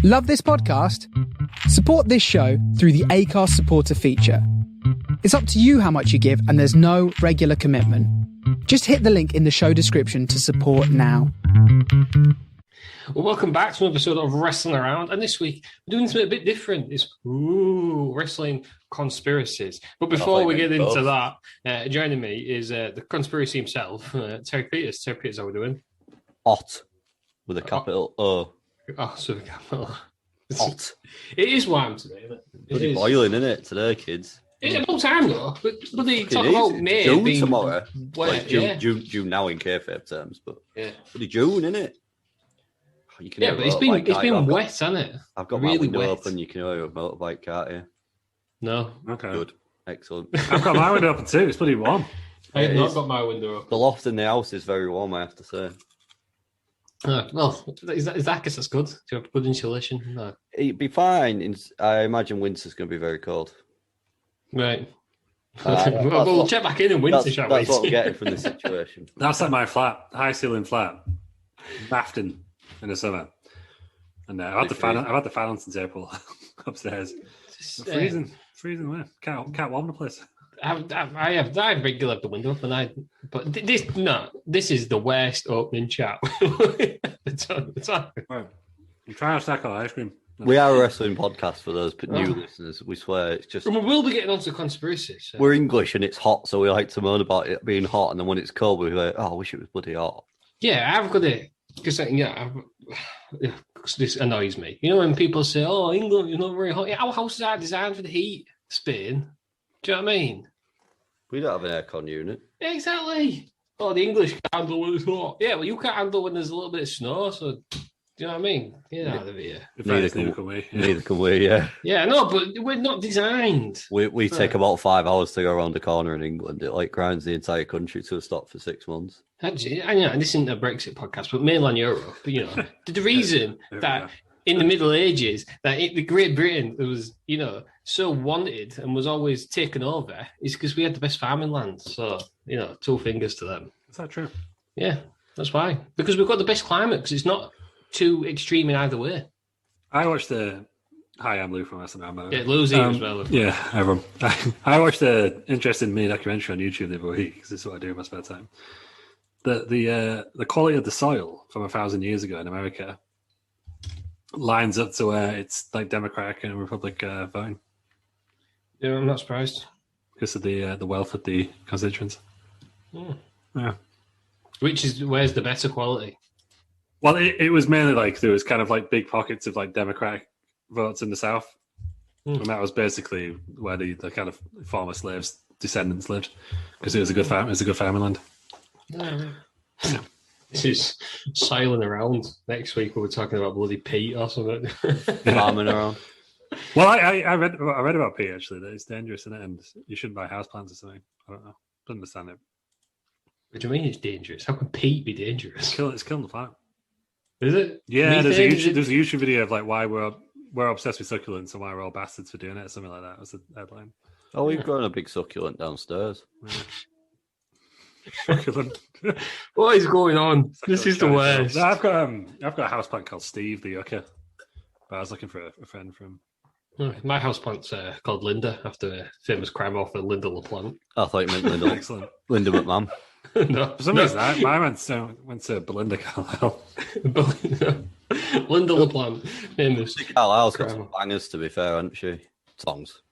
Love this podcast? Support this show through the Acast supporter feature. It's up to you how much you give, and there's no regular commitment. Just hit the link in the show description to support now. Well, welcome back to an episode of Wrestling Around, and this week we're doing something a bit different. It's wrestling conspiracies. But before we get into that, joining me is the conspiracy himself, Terry Peters. Terry Peters, how are we doing? Hot with a capital O. Oh, so capital. Hot. It is warm today, isn't it? Bloody boiling, isn't it, today, kids? It's about time, though. But they talk about May June being tomorrow. wet, June now in kayfabe terms, but bloody June, isn't it? But it's been wet, hasn't it? I've got really my window wet. open. You can hear a motorbike, can't you? No. Okay. Good. Excellent. I've got my window open too. It's bloody warm. I have not got my window open. The loft in the house is very warm, I have to say. Well, is that I guess that's good. To have good insulation. No. It'd be fine. I imagine winter's going to be very cold. Right. We'll check back in winter, shall we? That's what I'm getting from this situation. That's like my flat, high ceiling flat, Bafton in the summer, and I've had the fan on since April upstairs. Freezing. Man. Can't warm the place. I regularly have the window open. This is the worst opening chat. It's on. Right. I'm trying to stack on ice cream. We are a wrestling podcast for those new listeners. We swear it's just. And we will be getting onto conspiracies. So. We're English and it's hot, so we like to moan about it being hot, and then when it's cold, we're like, "Oh, I wish it was bloody hot." Yeah, I've got it because this annoys me. You know when people say, "Oh, England, you're not very hot." Yeah, our houses are designed for the heat. Spain, do you know what I mean? We don't have an aircon unit. Exactly. Oh, the English can't handle when it's hot. Yeah, well, you can't handle when there's a little bit of snow. So, do you know what I mean? Get out of here. Neither can we. Neither can we. Yeah. Yeah, no, but we're not designed. We take about 5 hours to go around the corner in England. It like grinds the entire country to a stop for 6 months. Actually, and this isn't a Brexit podcast, but mainland Europe. You know, the reason that in the Middle Ages that the Great Britain was, so wanted and was always taken over is because we had the best farming land. So, 2 fingers to them. Is that true? Yeah, that's why. Because we've got the best climate because it's not too extreme in either way. I watched the... Hi, I'm Lew from Wrestling Around. Yeah, Lew's here as well. Yeah, everyone. I watched the interesting mini documentary on YouTube the other week because this is what I do in my spare time. The quality of the soil from 1,000 years ago in America lines up to where it's like Democratic and Republic voting. Yeah, I'm not surprised. Because of the wealth of the constituents. Yeah. Where's the better quality? Well, it was mainly like there was kind of like big pockets of like Democratic votes in the South. And that was basically where the kind of former slaves' descendants lived. Because it was a good farm. It was a good farming land. Yeah. This is sailing around. Next week we'll be talking about bloody Pete or something. Farming around. Well, I read about Pete actually. That it's dangerous, isn't it? And you shouldn't buy houseplants or something. I don't know. Don't understand it. What do you mean it's dangerous? How can Pete be dangerous? It's killing the planet. Is it? Yeah, there's a YouTube video of like why we're obsessed with succulents and why we're all bastards for doing it, or something like that. That's the headline. Oh, we've grown a big succulent downstairs. Yeah. Succulent. What is going on? This is the worst. No, I've got a houseplant called Steve the Yucca, but I was looking for a friend from. My houseplant's called Linda, after a famous crime author, Linda LaPlante. I thought you meant Linda. Excellent. Linda McMahon. No. For some reason, mine went to Belinda Carlisle. Linda LaPlante. Famous. Carlisle's got some bangers, to be fair, hasn't she? Songs.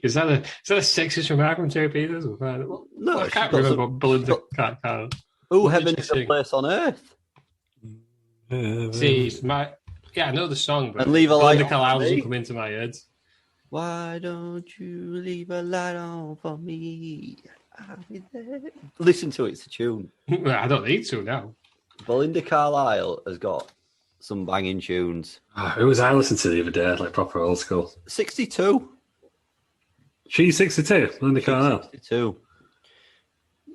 Is that a sexist remark from Terry Peters? No, I can't remember Belinda Carlisle. Oh, heaven is a place on earth. See, I know the song, but and leave a light Belinda Carlisle doesn't come into my head. Why don't you leave a light on for me? I'll be there. Listen to it, it's a tune. I don't need to now. Belinda Carlisle has got some banging tunes. Who was I listening to the other day? Like proper old school. 62. She's 62, Belinda Carlisle. 62.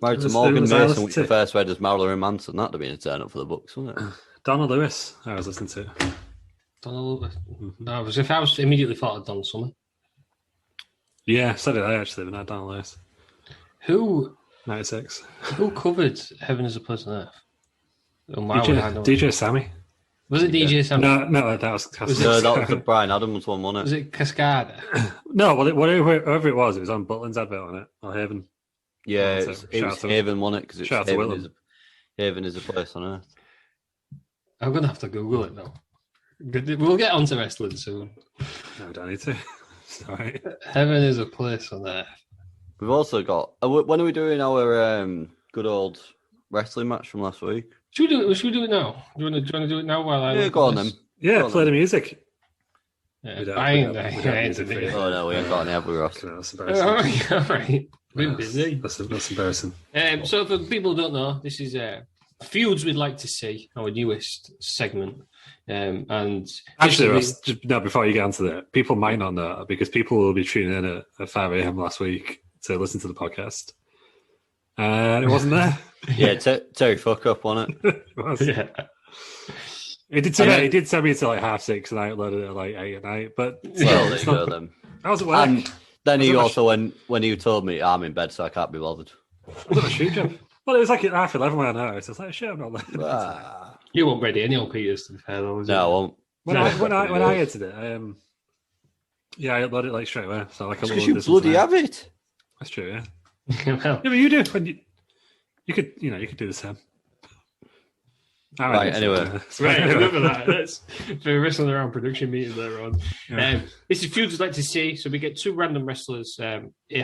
Married to Morgan Mason, which the first read as Marilyn Manson. That'd have been a turn up for the books, wouldn't it? Donna Lewis, I was listening to. Donna Lewis. No, I was immediately thought of Don Summer. Yeah, so did I actually, but not Donna Lewis. Who? 96. Who covered Heaven is a Place on Earth? DJ Sammy. Was it DJ Sam? No, that was the Brian Adams one, wasn't it? Was it Cascada? No, whatever it was on Butland's advert on it, or Haven. Yeah, it was Haven, wasn't it? Because Haven is a place on Earth. I'm going to have to Google it now. We'll get onto wrestling soon. No, we don't need to. Sorry. Heaven is a place on Earth. We've also got... When are we doing our good old wrestling match from last week? Should we do it now? Do you want to do it now while I... Yeah, go on then. Yeah, play the music. Yeah, I ain't Oh, no, we ain't got any, have we, Ross? No, that's embarrassing. All right. Been busy. That's embarrassing. So for people who don't know, this is Feuds We'd Like to See, our newest segment. And actually, Ross, before you get onto that, people might not know because people will be tuning in at 5 a.m. last week to listen to the podcast. And it wasn't there. Yeah, Terry fuck up on it. It was. Yeah. It did send me to like 6:30 and I uploaded it at like 8 at night. But well, there you go then. I was at work. And then he also, when you told me I'm in bed, so I can't be bothered. I was on a shoot job. Well, it was like at 11:30 when I noticed. I was like, shit, I'm not there. You weren't ready any old Peters, to be fair, though, was no, I won't. When I edited it, I uploaded it like straight away. So like because you bloody have it. That's true, yeah. Well, yeah, but you do when you could do the same. Right, anyway. Remember that. That's for wrestling around production meeting later on. Yeah. This is Feuds We'd Like to See. So we get two random wrestlers,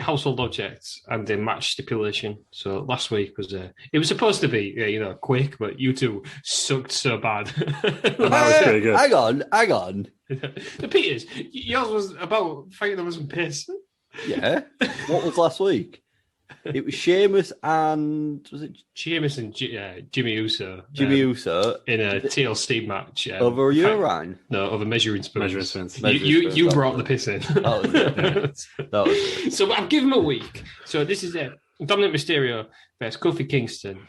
household objects, and a match stipulation. So last week was it was supposed to be quick, but you two sucked so bad. That was pretty good. Hang on. The Peters, yours was about fighting them with some piss. Yeah. What was last week? It was Sheamus and Sheamus and Jimmy Uso. Jimmy Uso in a TLC match over a urine. No, over measuring spoons. You brought the piss in. That was it. So I've given him a week. So this is it. Dominic Mysterio versus Kofi Kingston.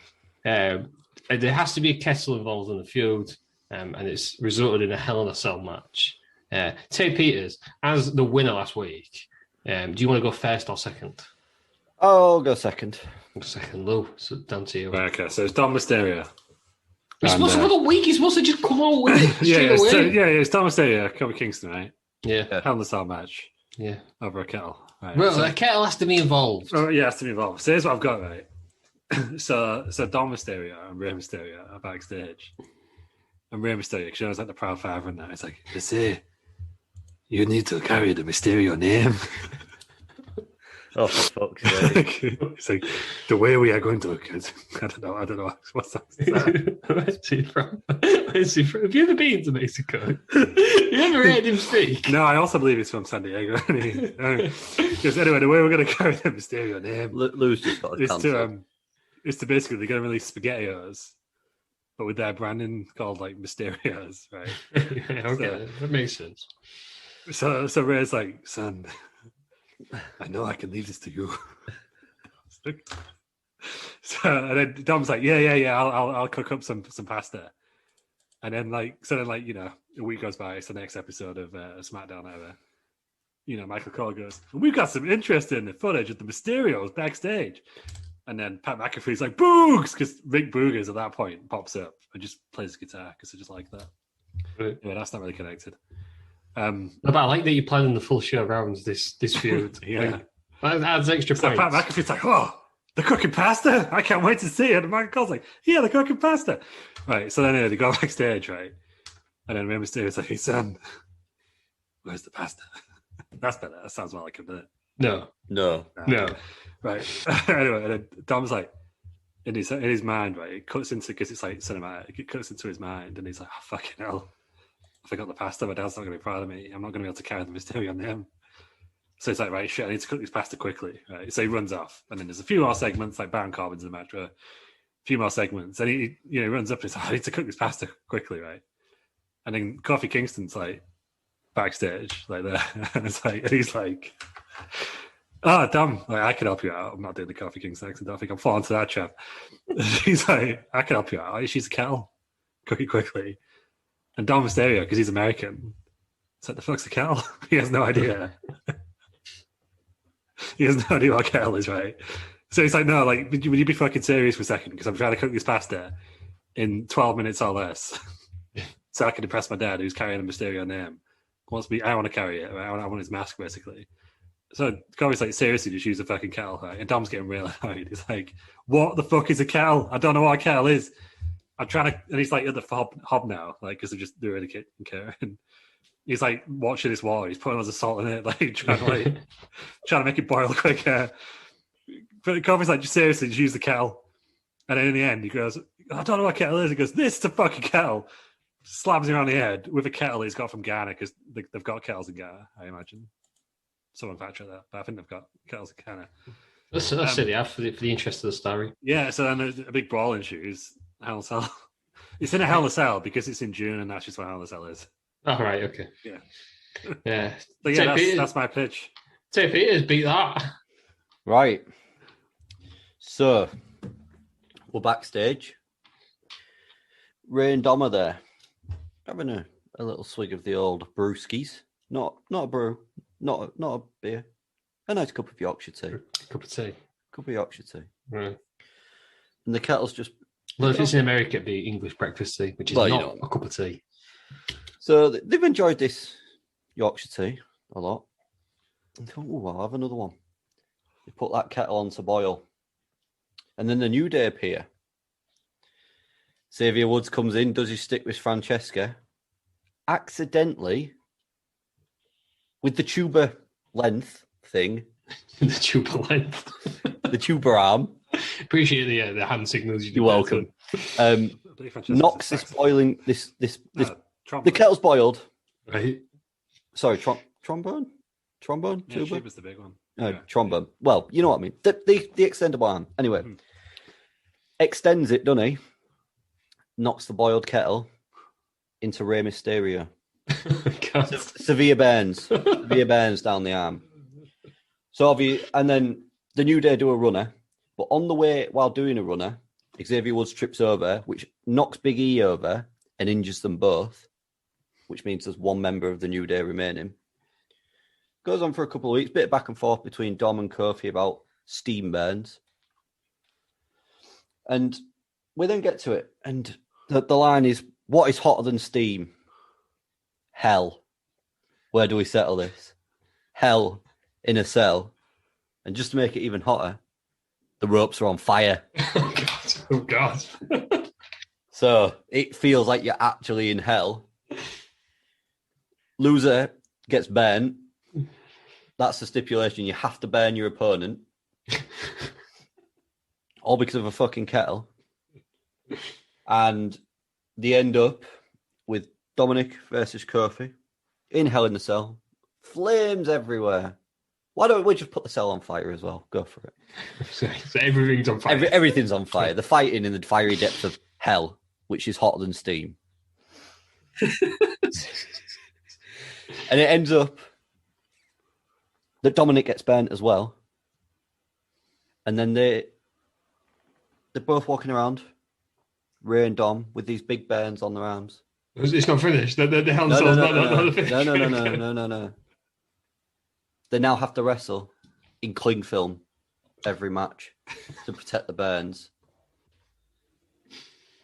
There has to be a kettle involved in the feud, and it's resulted in a Hell in a Cell match. Terry Peters, as the winner last week, do you want to go first or second? I'll go second. Second, Lou. So down to you. Right, okay, so it's Dom Mysterio. He's supposed to have a week. He's supposed to just come out with it straight away. It's Dom Mysterio, Kofi Kingston, right? Yeah. Hell in a Cell match. Yeah. Over a kettle. Right. Well, a kettle has to be involved. Oh, yeah, it has to be involved. So here's what I've got, right? so Dom Mysterio and Rey Mysterio are backstage. And Rey Mysterio, because he was like the proud father and that, it's like, they say, you need to carry the Mysterio name. Oh, for fuck's sake. It's like, the way we are going to look at I don't know. What's that? Where's he from? Have you ever been to Mexico? You ever heard him speak? No, I also believe he's from San Diego. Because anyway, the way we're going to carry the Mysterio name Lou's just got is to basically, they're going to release SpaghettiOs, but with their branding called like Mysterios, right? Yeah, okay, that makes sense. So Ray's like, son, I know I can leave this to you. And then Dom's like, yeah, I'll cook up some pasta. And then a week goes by, it's the next episode of SmackDown ever. Michael Cole goes, we've got some interesting footage of the Mysterios backstage. And then Pat McAfee's like, Boogs! Because Rick Boogers at that point pops up and just plays guitar because I just like that. Right. Yeah, that's not really connected. But I like that you're planning the full show around this feud. Yeah. That adds extra points. Pat McAfee's like, oh, they're cooking pasta? I can't wait to see it. And Michael Cole's like, yeah, they're cooking pasta. Right, so then they go backstage, right? And then Rey Mysterio's like, hey, son, where's the pasta? That's better. That sounds more like him, doesn't it? No. Right. Anyway, and then Dom's like, in his mind, right, it cuts into, because it's like cinematic, it cuts into his mind, and he's like, oh, fucking hell. I forgot the pasta. My dad's not going to be proud of me. I'm not going to be able to carry the Mysterio name. So it's like, right, shit, I need to cook this pasta quickly. Right? So he runs off. And then there's a few more segments, like Baron Corbin's in the match, a few more segments. And he runs up and he's like, I need to cook this pasta quickly, right? And then Kofi Kingston's like backstage, like there. And he's like, oh, damn, like, I can help you out. I'm not doing the Kofi Kingston accent. I think I'm falling to that trap. He's like, I can help you out. She's a kettle. Cook it quickly. And Dom Mysterio, because he's American, it's like, the fuck's a kettle? He has no idea. He has no idea what a kettle is, right? So he's like, no, like, would you be fucking serious for a second? Because I'm trying to cook this pasta in 12 minutes or less. so I can impress my dad, who's carrying a Mysterio name. Wants me, I want to carry it. I want his mask, basically. So Kofi's like, seriously, just use a fucking kettle, right? And Dom's getting real annoyed. He's like, what the fuck is a kettle? I don't know what a kettle is. I'm trying to, and he's like at the hob now, like, because they really can't care. And he's like watching this water. He's putting loads of salt in it, like trying to make it boil quicker. But Kofi's like, just seriously, just use the kettle. And then in the end, he goes, I don't know what a kettle is. He goes, this is a fucking kettle. Slams him around the head with a kettle he's got from Ghana, because they've got kettles in Ghana, I imagine. Someone fact check that, but I think they've got kettles in Ghana. That's it, yeah, for the interest of the story. Yeah, so then there's a big brawl ensues. Hell in a Cell. It's in a Hell in a Cell because it's in June, and that's just what Hell in a Cell is. Oh, right, okay. Yeah. Yeah. So yeah, that's my pitch. Terry Peters beat that. Right. So, we're backstage. Ray and Dom are there, having a little swig of the old brewskis. Not a brew, not a beer. A nice cup of Yorkshire tea. Cup of tea. Cup of Yorkshire tea. Right. And the kettle's just... Well, if it's in America, it'd be English breakfast tea, which is not a cup of tea. So they've enjoyed this Yorkshire tea a lot. And thought, oh, I'll have another one. They put that kettle on to boil. And then the New Day appear. Xavier Woods comes in, does his stick with Francesca. Accidentally, with the tuba length thing. The tuba length. The tuba arm. Appreciate the hand signals. You're welcome. Knocks this boiling... the kettle's boiled. Right. Sorry, trombone? Trombone? Yeah, tuba? tuba's the big one. Trombone. Well, you know what I mean. The extendable arm. Anyway. Extends it, doesn't he? Knocks the boiled kettle into Rey Mysterio. Severe burns. Severe burns down the arm. So and then the New Day do a runner, but on the way while doing a runner, Xavier Woods trips over, which knocks Big E over and injures them both, which means there's one member of the New Day remaining. Goes on for a couple of weeks, bit of back and forth between Dom and Kofi about steam burns. And we then get to it, and the line is, what is hotter than steam? Hell. Where do we settle this? Hell in a cell. And just to make it even hotter, the ropes are on fire. Oh, God. So it feels like you're actually in hell. Loser gets burnt. That's the stipulation. You have to burn your opponent. All because of a fucking kettle. And they end up with Dominic versus Kofi in Hell in the Cell. Flames everywhere. Why don't we just put the cell on fire as well? Go for it. So everything's on fire. Everything's on fire. The fighting in the fiery depths of hell, which is hotter than steam. And it ends up that Dominic gets burnt as well. And then they're both walking around, Ray and Dom, with these big burns on their arms. It's not finished. The Hell in the Cell's not finished. No. They now have to wrestle in cling film every match to protect the burns.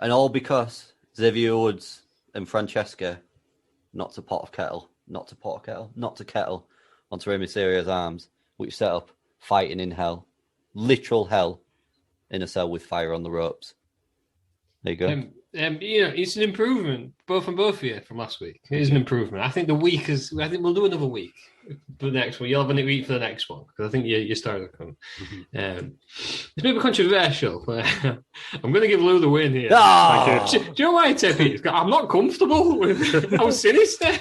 And all because Xavier Woods and Francesca not to kettle onto Rey Mysterio's arms, which set up fighting in hell. Literal hell in a cell with fire on the ropes. There you go. It's an improvement, both of you from last week. It is an improvement. I think I think we'll do another week for the next one. You'll have a week for the next one because I think you started to come. It's a bit controversial. I'm going to give Lew the win here. Oh! Do you know why, Teppy? I'm not comfortable with how sinister.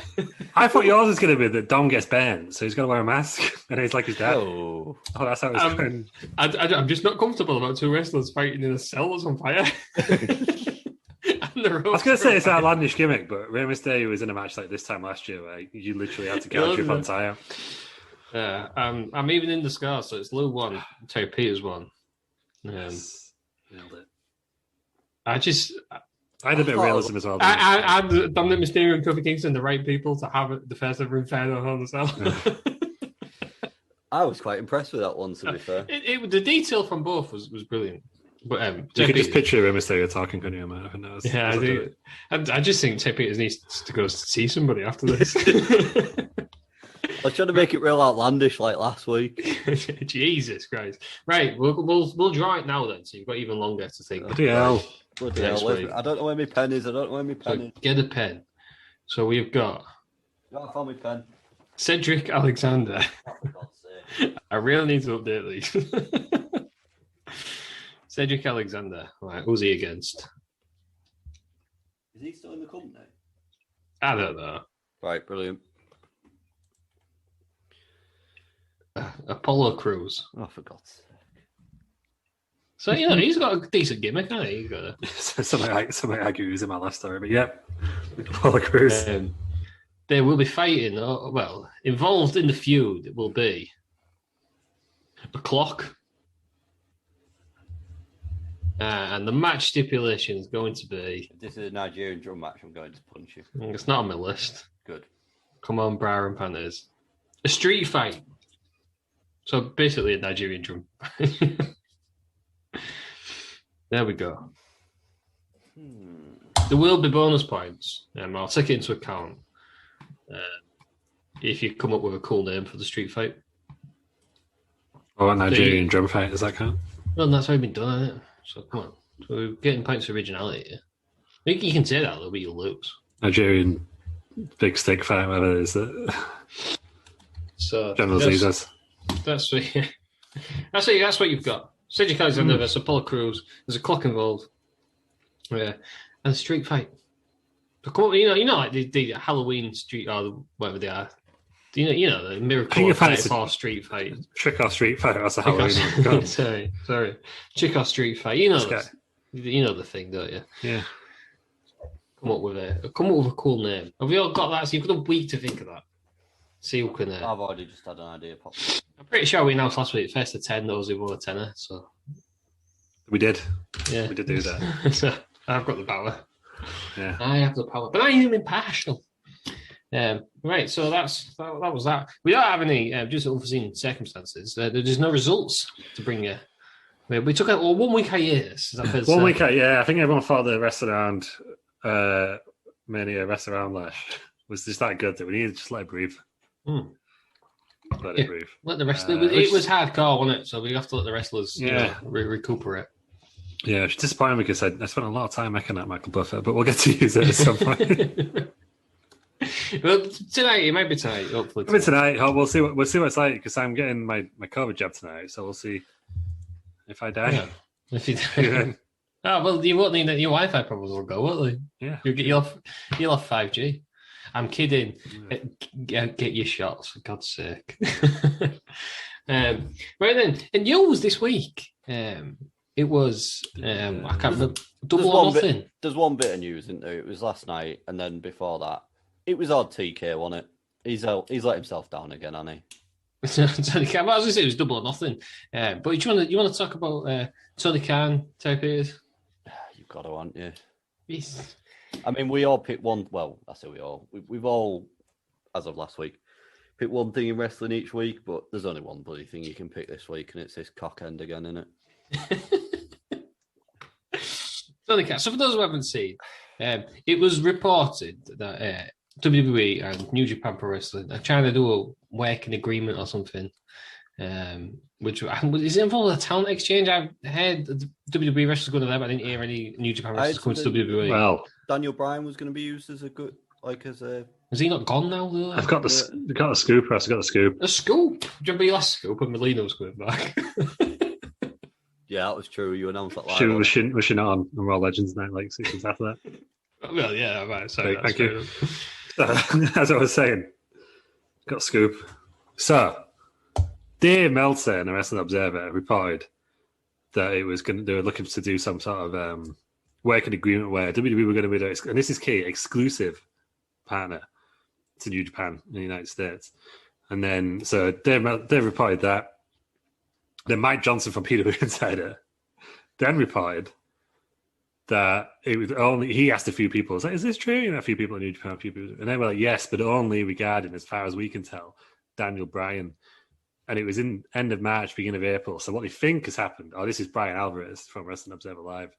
I thought yours was going to be that Dom gets banned, so he's got to wear a mask, and he's like his dad. Oh, that's how it's going. I'm just not comfortable about two wrestlers fighting in a cell that's on fire. I was going to say it's an outlandish gimmick, but Rey Mysterio was in a match like this time last year where you literally had to gouge your front tire. I'm even in the scar, so it's Lew 1, Terry Peters 1. Nailed it. I had a bit of realism as well. And Dominic Mysterio and Kofi Kingston, the right people to have the first ever Inferno Hell in the Cell. I was quite impressed with that one, to be fair. The detail from both was brilliant. But you could just picture Rey Mysterio talking, couldn't you, man? Yeah, I do. I just think Terry Peters needs to go see somebody after this. I was trying to make it real outlandish like last week. Jesus Christ! Right, we'll draw it now then, so you've got even longer to think. Bloody hell! I don't know where my pen is. So get a pen. So we've got. I found my pen. Cedric Alexander. Oh, for God's sake. I really need to update these. Cedric Alexander. Right, who's he against? Is he still in the company? I don't know. Right, brilliant. Apollo Crews. Oh, for God's sake. So, he's got a decent gimmick, hasn't he? He's got a... Somebody argue he's in my last story, but yeah. Apollo Crews. They will be fighting, involved in the feud will be a clock. And the match stipulation is going to be... If this is a Nigerian drum match, I'm going to punch you. It's not on my list. Good. Come on, Bra and Panthers. A street fight. So basically a Nigerian drum. There we go. There will be bonus points. I'll take it into account. If you come up with a cool name for the street fight. Or a Nigerian drum fight, does that count? Well, that's already been done, isn't it? So come on. So we're getting points for originality here. I think you can say that, though, but you'll lose. Nigerian big stick fight, whatever it is. So General Caesars. That's what you've got. Cedric Alexander versus Apollo Crews. There's a clock involved. Yeah. And a street fight. But come on, like the Halloween street or whatever they are. The Miracle of street fight. Trick or street fight. That's a Halloween one. sorry. Trick or street fight. You know the thing, don't you? Yeah. Come up with a cool name. Have we all got that? So you've got a week to think of that. See who can. I've already just had an idea pop. I'm pretty sure we announced last week first to 10 those who won a tenner. So we did. Yeah, we did do that. So I've got the power. Yeah, I have the power, but I am impartial. Right, so that was that. We don't have any just unforeseen circumstances. There's no results to bring you. We took a 1 week hiatus. Is that fair to say? 1 week, yeah. I think everyone thought the restaurant Mania restaurant lash was just that good that we needed to just let it breathe. Let it breathe. Let the rest. It was hardcore, wasn't it? So we have to let the wrestlers recuperate. Yeah, it's disappointing because I spent a lot of time making that Michael Buffer, but we'll get to use it at some point. Well, tonight it might be tonight. Hopefully, maybe tonight. We'll see what it's like because I'm getting my COVID jab tonight, so we'll see if I die. Yeah. If you die. Oh well, you won't need your Wi-Fi problems will go, won't they? Yeah, you'll have 5G. I'm kidding. Yeah. Get your shots for God's sake. Right then, and news this week. It was I can't remember. Double or nothing. There's one bit of news, isn't there? It was last night, and then before that, it was odd. TK, wasn't it? He's let himself down again, hasn't he? Tony Khan. Well, I was going to say it was double or nothing. But you want to talk about Tony Khan, Terry Peters? You've got to, haven't you? Yes. I mean, we all picked one. Well, I say we all. We've all, as of last week, picked one thing in wrestling each week. But there's only one bloody thing you can pick this week, and it's this cock end again, isn't it? Tony Khan. So for those who haven't seen, it was reported that WWE and New Japan Pro Wrestling are trying to do a working agreement or something. Which is it involved a talent exchange? I've heard the WWE wrestlers going to them. I didn't hear any New Japan wrestlers coming to WWE. Well, Daniel Bryan was going to be used as Is he not gone now? Though? I've got the scoop. I've got the scoop. A scoop? Do you remember your last scoop when Melina was coming back? Yeah, that was true. You announced that live. Was she not on Raw Legends night like 6 months after that? Well, yeah, right. Sorry, thank you. As I was saying, got scoop. So, Dave Meltzer in the Wrestling Observer reported that they were looking to do some sort of working agreement where WWE were going to be, and this is key, exclusive partner to New Japan in the United States. And then, so Dave reported that. Then Mike Johnson from PW Insider then replied that it was only, he asked a few people, was like, is this true? A few people in New Japan, and they were like, yes, but only regarding, as far as we can tell, Daniel Bryan and it was in end of March, beginning of April. So what they think has happened, this is Brian Alvarez from Wrestling Observer Live,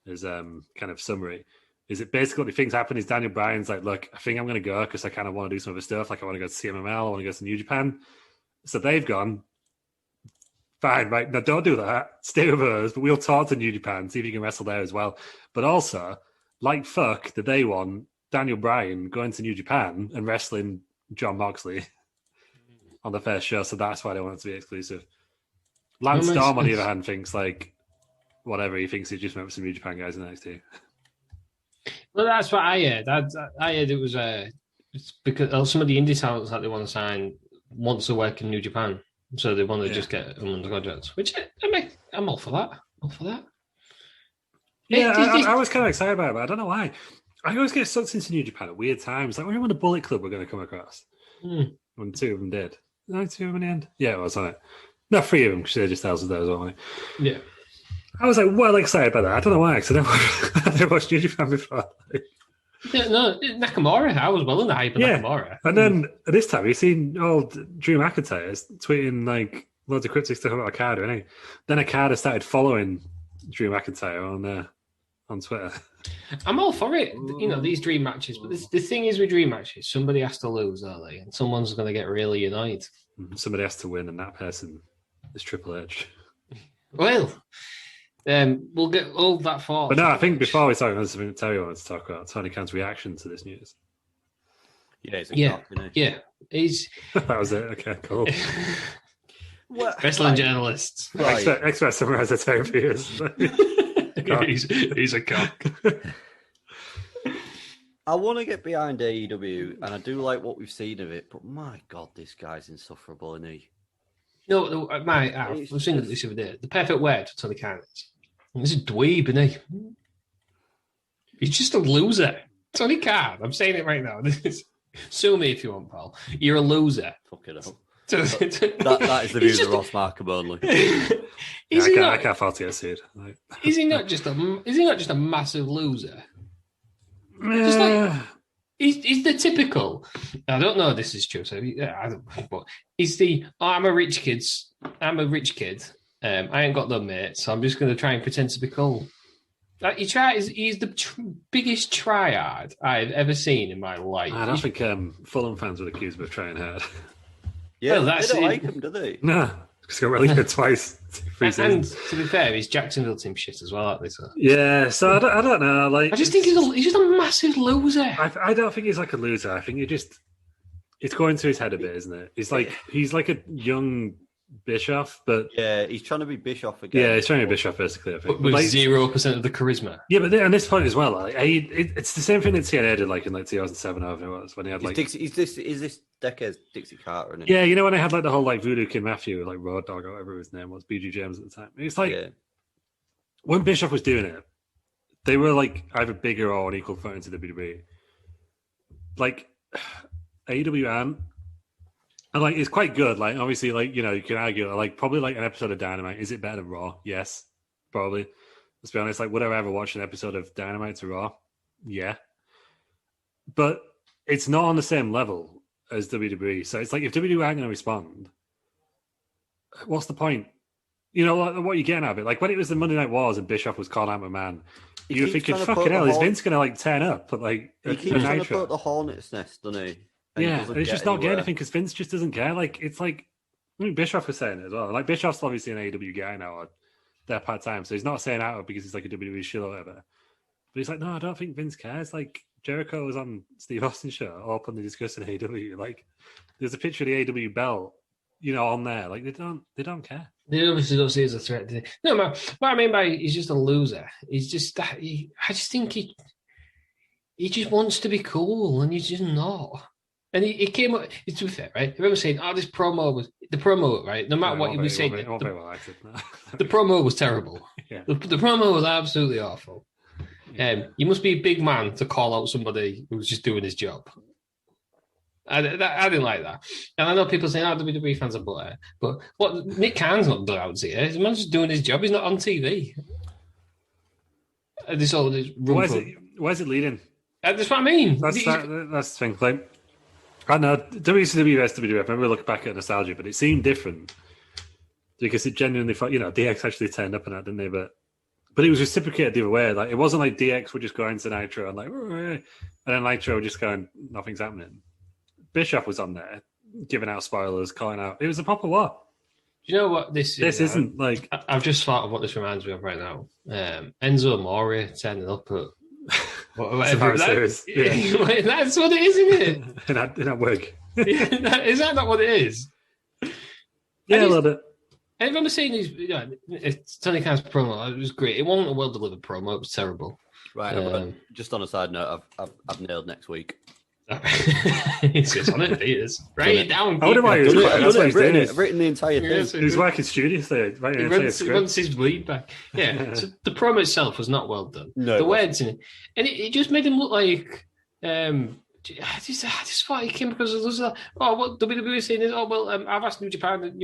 his kind of summary, is it basically what they think's happened is Daniel Bryan's like, look, I think I'm going to go because I kind of want to do some other stuff. Like I want to go to CMML, I want to go to New Japan. So they've gone, fine, right, now don't do that. Stay with us, but we'll talk to New Japan, see if you can wrestle there as well. But also, like fuck, did they want Daniel Bryan going to New Japan and wrestling Jon Moxley on the first show, so that's why they want it to be exclusive. Lance Storm, on the other hand, thinks like whatever, he thinks he just met with some New Japan guys in NXT. Well, that's what I heard. I heard it was it's because some of the indie talents that they want to sign wants to work in New Japan, so they want to just get them under contracts. Which I'm all for that. All for that. Yeah, I was kind of excited about it, but I don't know why. I always get sucked into New Japan at weird times. Like, remember when the Bullet Club were going to come across? When two of them did. No, two of them in the end? Yeah, it was, wasn't it? No, three of them, because they just tells us there as well. Yeah. I was like, well excited about that. I don't know why, because I never watched New Japan before. Yeah, no, Nakamura. I was well in the hype of Nakamura. And then this time, you've seen old Drew McIntyre tweeting like loads of cryptic stuff about Okada, and then Okada started following Drew McIntyre on Twitter. I'm all for it, these dream matches. But the thing is with dream matches, somebody has to lose, early, and someone's going to get really annoyed. Somebody has to win, and that person is Triple H. Well, we'll get all that far. But no, I think before we talk about something Terry wanted to talk about, Tony Khan's reaction to this news. Yeah, he's a cock, isn't he? Yeah, he's... That was it. Okay, cool. Wrestling journalists. Right. Expert summarizer Terry Peters. He's a cock. I want to get behind AEW, and I do like what we've seen of it, but my God, this guy's insufferable, isn't he? No, I was saying this the other day. The perfect word for Tony Khan is, he's a dweeb, isn't he? He's just a loser. Tony Khan, I'm saying it right now. Sue me if you want, pal. You're a loser. Fuck it up. That is the view of the Ross Markham only. I can't fault you, Sid. Is he not just a massive loser? Just like, he's the typical. I don't know if this is true. So but he's the I'm a rich kid. I ain't got no mates, so I'm just going to try and pretend to be cool. Like he's the biggest tryhard I've ever seen in my life. I don't think Fulham fans would accuse him of trying hard. Yeah, they don't like him, do they? No, because he got relegated twice. And to be fair, he's Jacksonville team shit as well, aren't they? So. Yeah, so I don't know. Like, I just think he's just a massive loser. I don't think he's like a loser. I think it's going to his head a bit, isn't it? He's like a young Bischoff, but yeah, he's trying to be Bischoff again. Yeah, he's trying to be Bischoff basically. I think with 0% of the charisma. Yeah, but at this point as well, like, it's the same thing that TNA did, like in 2007 or whatever it was when he had like. Is this decade's Dixie Carter? Isn't it? Yeah, when they had like the whole like Voodoo Kid Matthew, like Road Dogg or whatever his name was, BG James at the time. It's like when Bischoff was doing it, they were like either bigger or on equal footing to WWE. Like AEW aren't. And like it's quite good. Like obviously, like you can argue like probably like an episode of Dynamite. Is it better than Raw? Yes, probably. Let's be honest. Like would I ever watch an episode of Dynamite to Raw? Yeah, but it's not on the same level as WWE. So it's like if WWE aren't going to respond, what's the point? Like, what are you getting out of it? Like when it was the Monday Night Wars and Bischoff was calling out McMahon, you were thinking, "Fucking hell, is Vince going to like turn up?" But like he keeps trying to put the Hornet's Nest, doesn't he? And it's just not getting anything because Vince just doesn't care. Like it's like Bischoff was saying it as well. Like Bischoff's obviously an AEW guy now, or they're part time, so he's not saying out because he's like a WWE shill or whatever. But he's like, no, I don't think Vince cares. Like Jericho was on Steve Austin's show, openly discussing AEW. Like there's a picture of the AEW belt, on there. Like they don't care. They obviously don't see it as a threat. No, what I mean by he's just a loser. He's just that. I just think he just wants to be cool, and he's just not. And he came up, to be fair, right? Everyone was saying, this promo was, the promo, right? No matter what he was saying, the promo was terrible. Yeah. The promo was absolutely awful. You must be a big man to call out somebody who's just doing his job. I didn't like that. And I know people saying, WWE fans are butter. But what Nick Khan's not done out here. The man's just doing his job. He's not on TV. Where's it leading? That's what I mean. That's the thing. Like, I know WCW vs WWF. I remember looking back at nostalgia, but it seemed different because it genuinely felt, DX actually turned up in that, didn't they? But it was reciprocated the other way. Like, it wasn't like DX would just go into Nitro and like, and then Nitro would just going, nothing's happening. Bischoff was on there, giving out spoilers, calling out. It was a proper war. Do you know what this is? This isn't like. I've just thought of what this reminds me of right now. Enzo Amore turning up at whatever. That's what it is, isn't it? in that wig. Is that not what it is? Yeah, a little bit. I remember seeing these. Tony Khan's promo. It was great. It wasn't a well delivered promo. It was terrible. Right. Just on a side note, I've nailed next week. It's on it, Peters. Write it down. I wonder why he's written the entire thing. He's working studios there. He runs his lead back. Yeah. So the promo itself was not well done. No, the words in it, and it just made him look like. I just thought he came because there's what WWE saying is, I've asked New Japan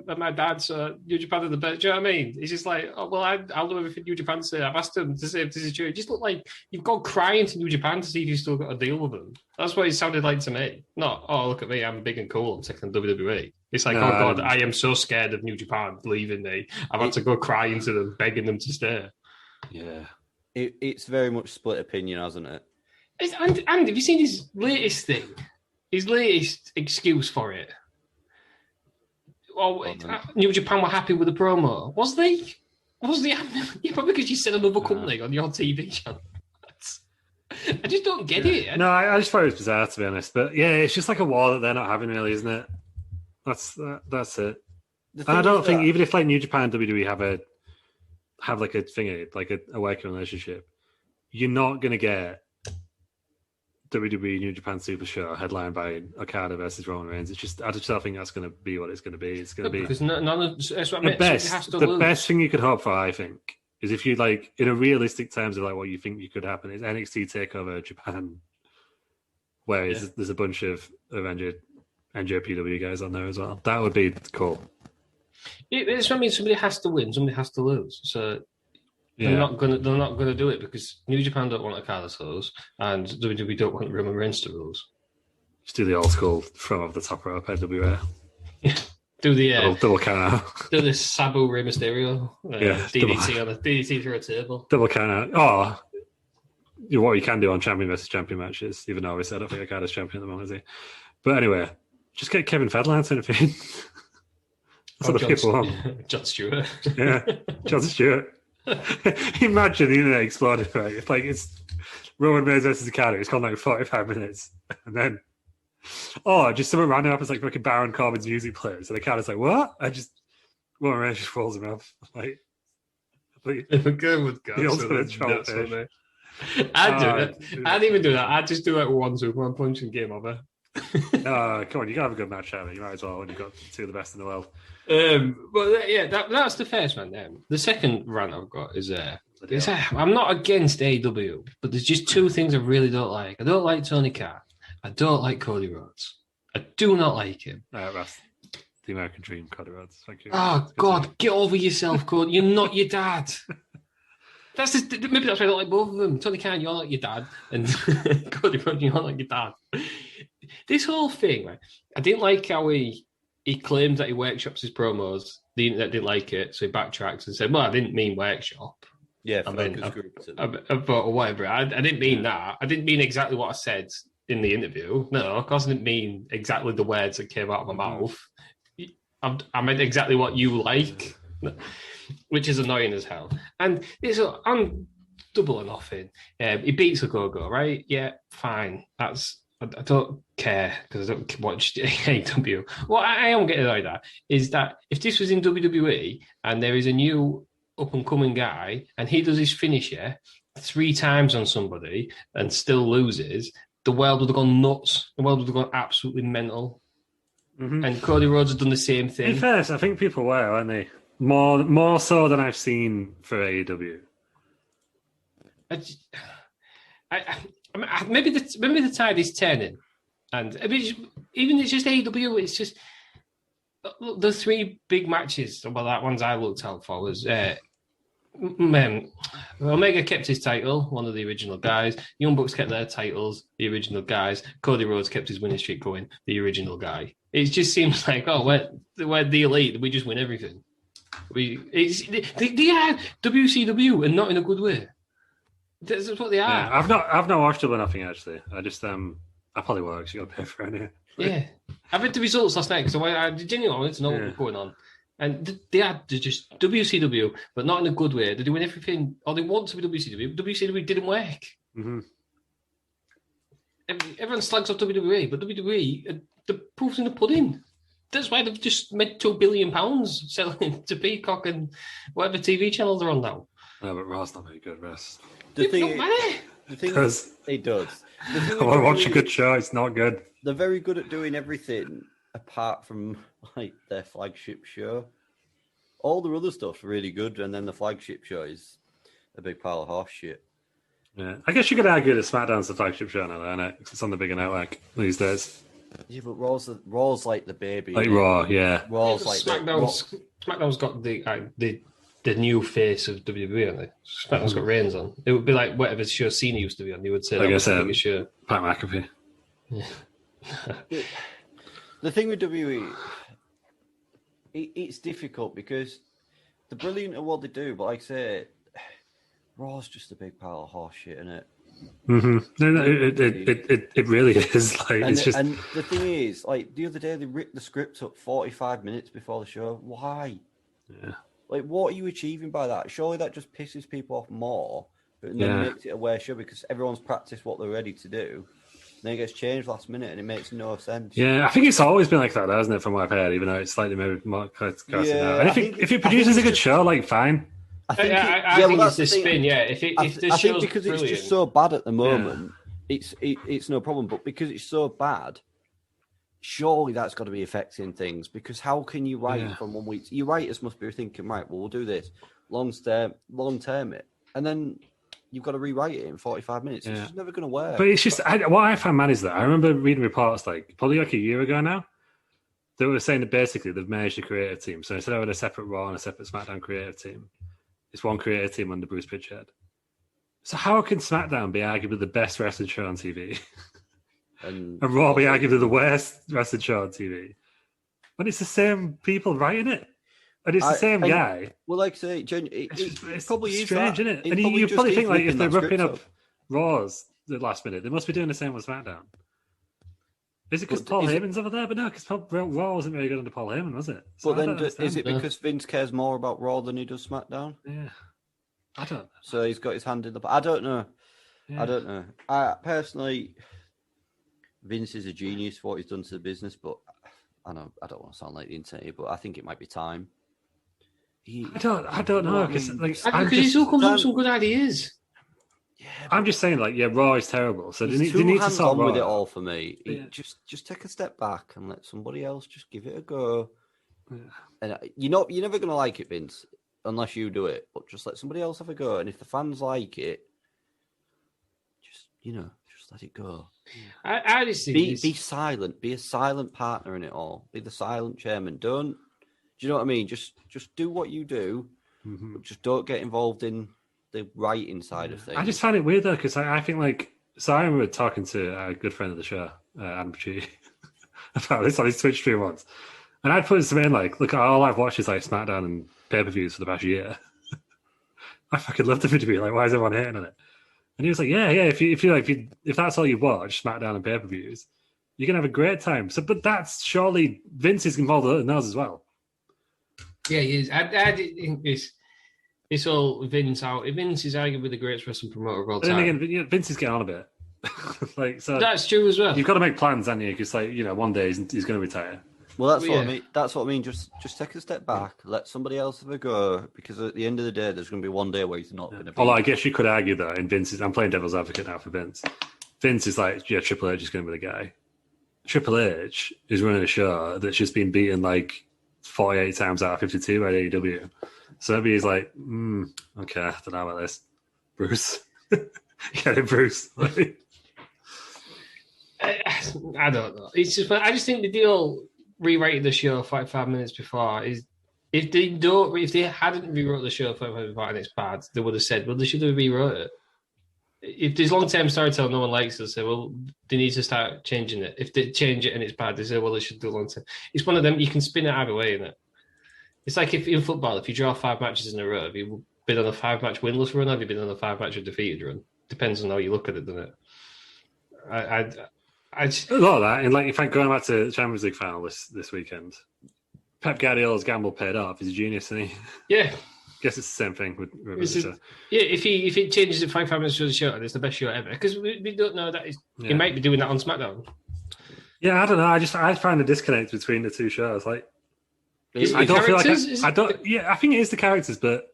are my dad, so New Japan are the best. Do you know what I mean? It's just like, I'll do everything New Japan say. I've asked them to say if this is true. It just looked like you've gone crying to New Japan to see if you've still got a deal with them. That's what it sounded like to me. Not, look at me, I'm big and cool, I'm taking WWE. It's like, oh God, I am so scared of New Japan leaving me. I've had to go crying to them, begging them to stay. Yeah. It's very much split opinion, hasn't it? And have you seen his latest thing? His latest excuse for it? New Japan were happy with the promo. Was they? Yeah, probably because you said another company on your TV channel. I just don't get it. No, I just thought it was bizarre, to be honest. But yeah, it's just like a war that they're not having, really, isn't it? That's it. And I don't think even if like New Japan and WWE have like a thingy, like a working relationship, you're not going to get WWE New Japan Super Show headlined by Okada versus Roman Reigns. I just don't think that's going to be what it's going to be. It's going to be because none of that's what the best thing you could hope for, I think, is if you like in a realistic terms of like what you think you could happen is NXT takeover Japan, where there's a bunch of NJPW guys on there as well. That would be cool. It's what I mean. Somebody has to win. Somebody has to lose. So. They're not gonna do it because New Japan don't want Okada to lose and WWE don't want Roman Reigns to lose. Just do the old school throw off the top rope NWA. Do the double count out. Do the Sabu Rey Mysterio DDT on the DDT through a table. Double count out. What you can do on champion versus champion matches, even though obviously I don't think Okada's champion at the moment, is he? But anyway, just get Kevin Federline to intervene. That's what the people want. John Stewart. Yeah, John Stewart. Imagine the internet exploded, right? It's Roman Reigns versus Okada. It's gone like 45 minutes, and then just something random happens, like fucking Baron Corbin's music plays, and Okada's like, "What?" Roman Reigns just falls him off. The ultimate troll fish. I'd do it. I'd even do that. I'd just do like one Superman punch and game over. Come on, you gotta have a good match, haven't you? You might as well when you've got two of the best in the world. That's the first one. The second rant I've got is I'm not against AEW, but there's just two things I really don't like. I don't like Tony Khan. I don't like Cody Rhodes. I do not like him. That's the American dream, Cody Rhodes. Thank you. Oh God, get over yourself, Cody. You're not your dad. Maybe that's why I don't like both of them. Tony Khan, you're like your dad, and Cody Rhodes, you're not like your dad. This whole thing, right? I didn't like how he claimed that he workshops his promos. The internet didn't like it, so he backtracked and said, "Well, I didn't mean workshop. Yeah, I or whatever. I didn't mean that. I didn't mean exactly what I said in the interview. No, of course I didn't mean exactly the words that came out of my mouth. I meant exactly what you like, which is annoying as hell. And I'm double or nothing. He beats a go-go, right? Yeah, fine. I don't care because I don't watch AEW. What I am getting annoyed at is that if this was in WWE and there is a new up-and-coming guy and he does his finisher 3 times on somebody and still loses, the world would have gone nuts. The world would have gone absolutely mental. Mm-hmm. And Cody Rhodes has done the same thing. In fairness, I think people were, aren't they? More so than I've seen for AEW. Maybe the tide is turning, and even it's just AEW. It's just the 3 big matches. Well, that ones I looked out for was Omega kept his title, one of the original guys. Young Bucks kept their titles, the original guys. Cody Rhodes kept his winning streak going, the original guy. It just seems like, we're the elite. We just win everything. They are WCW and not in a good way. That's what they are. Yeah, I've not watched Double or Nothing actually. I just I probably will because you got to pay for it anyway. Yeah, I read the results last night because I genuinely wanted to know what was going on. And they're just WCW, but not in a good way. They're doing everything, or they want to be WCW. WCW didn't work. Mm-hmm. Everyone slags off WWE, but WWE, the proof's in the pudding. That's why they've just made £2 billion selling to Peacock and whatever TV channels are on now. No, but Raw's not very good, Russ. The thing Because it does. I want to watch a good show. It's not good. They're very good at doing everything apart from like their flagship show. All the other stuff's really good, and then the flagship show is a big pile of horse shit. Yeah, I guess you could argue that SmackDown's the flagship show now, isn't it? It's on the bigger network these days. Yeah, but Raw's like the baby. Like Raw, yeah. Raw's like SmackDown's got the new face of WWE, haven't they? SmackDown's got Reigns on. It would be like whatever show Cena used to be on. You would say that was the biggest show. Pat McAfee. Yeah. The thing with WWE, it's difficult because they're brilliant at what they do, but like I say, Raw's just a big pile of horse shit, isn't it? Mm-hmm. No, it really is. Like, and it's just. And the thing is, like the other day, they ripped the script up 45 minutes before the show. Why? Yeah. Like, what are you achieving by that? Surely that just pisses people off more, but then makes it a wear show because everyone's practiced what they're ready to do. Then it gets changed last minute, and it makes no sense. Yeah, I think it's always been like that, hasn't it? From what I've heard, even though it's slightly maybe more casting out. And if it produces a good show, like fine. I think it's the spin. Yeah, if the show's think because brilliant, it's just so bad at the moment, it's no problem. But because it's so bad, surely that's got to be affecting things. Because how can you write from 1 week? Your writers must be thinking, right, well, we'll do this long term it, and then you've got to rewrite it in 45 minutes. It's just never going to work. But it's just what I find mad is that I remember reading reports probably like a year ago now. They were saying that basically they've merged the creative team. So instead of having a separate Raw and a separate SmackDown creative team, it's one creative team under Bruce Pritchard. So how can SmackDown be arguably the best wrestling show on TV? And Raw be arguably the worst wrestling show on TV? When it's the same people writing it. And it's the same guy. Well, like I say, it's probably strange, isn't it? And you probably think like if they're ripping up Raws the last minute, they must be doing the same with SmackDown. Is it because Paul Heyman's over there? But no, because Raw wasn't very good under Paul Heyman, was it? So but then is it because Vince cares more about Raw than he does SmackDown? Yeah. I don't know. So he's got his hand in the... I don't know. Yeah. I don't know. Personally, Vince is a genius for what he's done to the business, but I don't want to sound like the internet, but I think it might be time. I don't know because he still comes up with some good ideas. Yeah, I'm just saying, Raw is terrible, so they need to start with it all for me. Just take a step back and let somebody else just give it a go. Yeah. And you're never going to like it, Vince, unless you do it. But just let somebody else have a go, and if the fans like it, just let it go. I just think be silent. Be a silent partner in it all. Be the silent chairman. Do you know what I mean? Just do what you do, but just don't get involved in the writing side of things. I just find it weird though, because I think I remember talking to a good friend of the show, Adam G, about this on his Twitch stream once, and I'd put something in look, all I've watched is SmackDown and pay-per-views for the past year. I fucking love the video. Why is everyone hating on it? And he was like, yeah. If that's all you watch, SmackDown and pay-per-views, you can have a great time. So, but that's surely Vince is involved in those as well. Yeah, he is. I think it's all Vince out. Vince is arguably the greatest wrestling promoter of all time. And again, Vince is getting on a bit. So that's true as well. You've got to make plans, haven't you? Because one day he's going to retire. Well, that's what I mean. That's what I mean. Just take a step back, let somebody else have a go. Because at the end of the day, there's going to be one day where he's not going to be. Although I guess you could argue that in Vince's, I'm playing devil's advocate now for Vince. Vince is Triple H is going to be the guy. Triple H is running a show that's just been beaten 48 times out of 52 by AEW. So maybe he's okay, I don't know about this. Bruce. Get it, Bruce. I don't know. It's just, I just think the deal rewriting the show 45 minutes before is If they hadn't rewrote the show for and it's bad, they would have said, well, they should have rewrote it. If there's long-term storytelling no one likes, they'll say, well, they need to start changing it. If they change it and it's bad, they say, well, they should do long-term. It's one of them, you can spin it either way, isn't it? It's like if in football, if you draw 5 matches in a row, have you been on a 5-match winless run, or have you been on a 5-match defeated run? Depends on how you look at it, doesn't it? I just... A lot of that, and like, in fact, going back to the Champions League final this weekend, Pep Guardiola's gamble paid off. He's a genius, isn't he? Yeah. Guess it's the same thing with if he changes it 5 minutes to the show, and it's the best show ever, because we don't know that he might be doing that on SmackDown. Yeah, I don't know. I find the disconnect between the two shows. Like, I don't feel like I don't. Yeah, I think it is the characters, but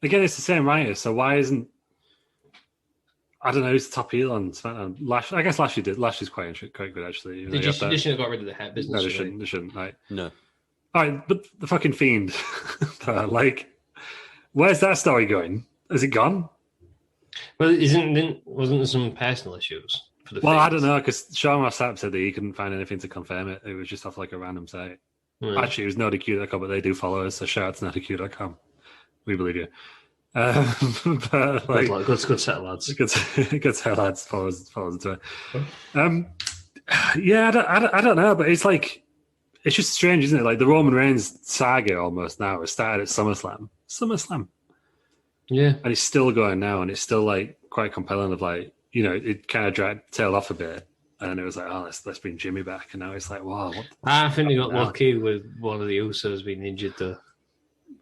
again, it's the same writer. So why isn't I don't know who's the top heel on SmackDown? Lash. I guess Lashley did. Lashley's quite good actually. They shouldn't have got rid of the hat business. No, they shouldn't. Like, no. All right, but the fucking Fiend, like. Where's that story going? Is it gone? Well, wasn't there some personal issues for the Well, fans? I don't know, because Sean Ross Sapp said that he couldn't find anything to confirm it. It was just off like a random site. Actually, it was NoDQ.com, but they do follow us, so shout out to NoDQ.com. We believe you. But, like, good set of lads. Good set of lads. Follows on Twitter. Yeah, I don't know, but it's like, it's just strange, isn't it? Like the Roman Reigns saga almost now has started at SummerSlam. Yeah. And it's still going now, and it's still like quite compelling of like, you know, it kind of tailed off a bit. And it was like, oh, let's bring Jimmy back. And now it's like, wow. I think they got lucky with one of the Usos being injured though.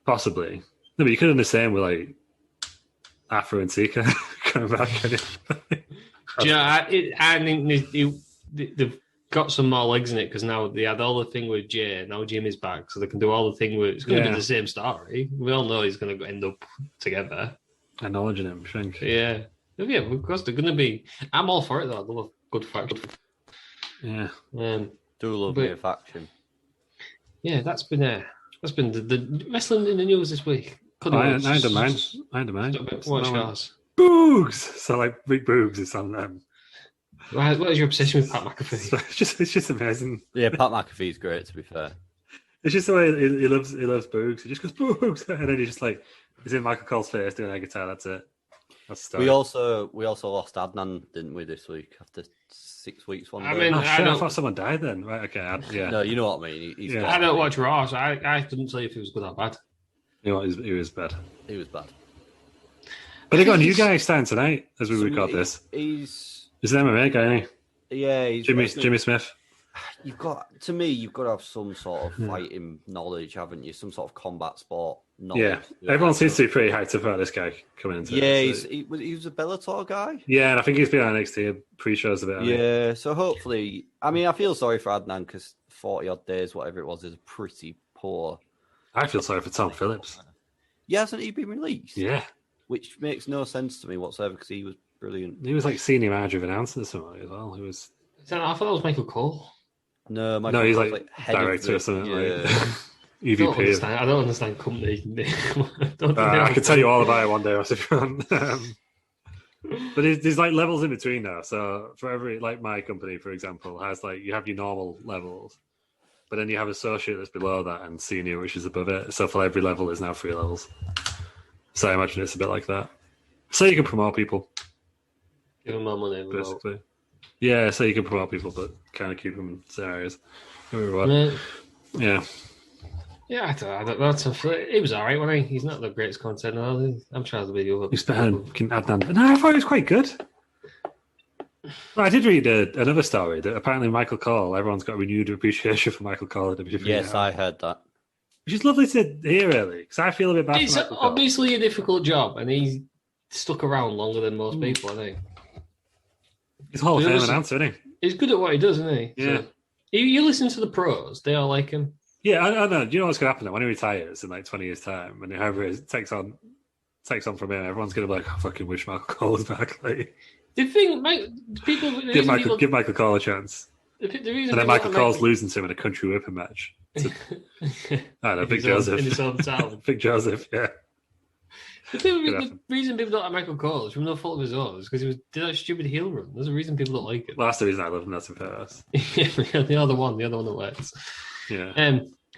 Possibly. No, but you could have done the same with like Afro and Sika coming back. Do you know, I think they've got some more legs in it because now they had all the thing with Jay, now Jimmy's back, so they can do all the thing with it's going to be the same story. We all know he's going to end up together. Acknowledging him, I think. Yeah, because they're going to be. I'm all for it though. I love a good faction. Yeah, do love me a faction. Yeah, that's been the wrestling in the news this week. I don't mind. Watch yours. Boogs. So like big Boogs is on them. What is your obsession with Pat McAfee? It's just amazing. Yeah, Pat McAfee's great. To be fair, it's just the way he loves Boogs. He just goes Boogs, and then he just like he's in Michael Cole's face doing a guitar. That's it. That's the story. We also lost Adnan, didn't we, this week after 6 weeks? One day. I thought someone died then. Right? Okay. Yeah. No, you know what I mean. I don't watch Raw, so I couldn't tell you if he was good or bad. You know what? He was bad. He was bad. But they got a new guy starting tonight as we record this. He's an MMA guy, isn't he? Yeah, he's Jimmy Smith. You've got to have some sort of fighting knowledge, haven't you? Some sort of combat sport knowledge. Yeah, everyone seems to be pretty hyped about this guy coming into it. Yeah, he was a Bellator guy. Yeah, and I think he's been on NXT pre-shows a bit. Yeah, so hopefully, I mean, I feel sorry for Adnan because 40 odd days, whatever it was, is pretty poor. I feel sorry for Tom Phillips. Yeah, hasn't he been released? Yeah, which makes no sense to me whatsoever because he was brilliant. He was like senior manager of announcing something as well. He was. I thought that was Michael Cole. No, he's like director or something. Like EVP. I don't understand company. I can tell you all about it one day, if you want. But there's like levels in between now. So for every, like my company, for example, has like you have your normal levels, but then you have associate that's below that and senior, which is above it. So for every level, there's now 3 levels. So I imagine it's a bit like that. So you can promote people. Give them more money, basically. Yeah, so you can promote people, but kind of keep them in certain areas. Yeah. Yeah, I don't know. He was all right, wasn't he? He's not the greatest content. I'm trying to be over. He's better than Adnan. No, I thought he was quite good. Well, I did read another story that apparently Michael Cole, everyone's got a renewed appreciation for Michael Cole. Yes, I heard that. Which is lovely to hear, really, because I feel a bit bad. It's for Michael obviously Cole. a difficult job, and he's stuck around longer than most people, I think. He's a Hall of Fame announcer, isn't he? He's good at what he does, isn't he? Yeah. So, you listen to the pros; they all like him. Yeah, I know. Do you know what's going to happen though? When he retires in like 20 years' time, and whoever it takes on from him, everyone's going to be like, "I fucking wish Michael Cole was back." Like, the thing, give Michael Cole a chance. And then Michael Cole's losing to him in a country whipping match. I don't know, Big Joseph. In his hometown. Big Joseph, yeah. The reason people don't like Michael Cole is from no fault of his own, is because he did that stupid heel run. There's a reason people don't like it. Well, that's the reason I love him, that's in fairness. The other one that works. Yeah.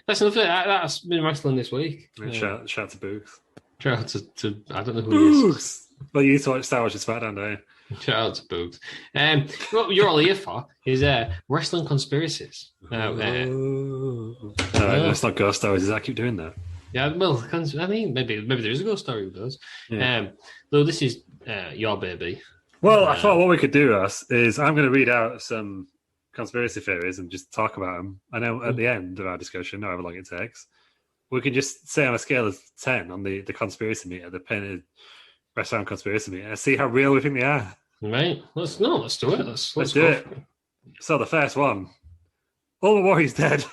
That's enough. That's been wrestling this week. Shout out to Booth. Shout out to I don't know who he is. Well, you thought Star Wars is SmackDown, don't you? Shout out to Booth. What you're all here for is wrestling conspiracies. Now, let's not go Star Wars. Does that keep doing that? Yeah, well, I mean, maybe there is a ghost story with those. Yeah. Though this is your baby. Well, I thought what we could do, Russ, is I'm going to read out some conspiracy theories and just talk about them. I know at the end of our discussion, however long it takes, we can just say on a scale of 10 on the conspiracy meter, the painted restaurant conspiracy meter, and see how real we think they are. Right. Let's do it. Let's do it. So the first one, Ultimate Warrior's dead.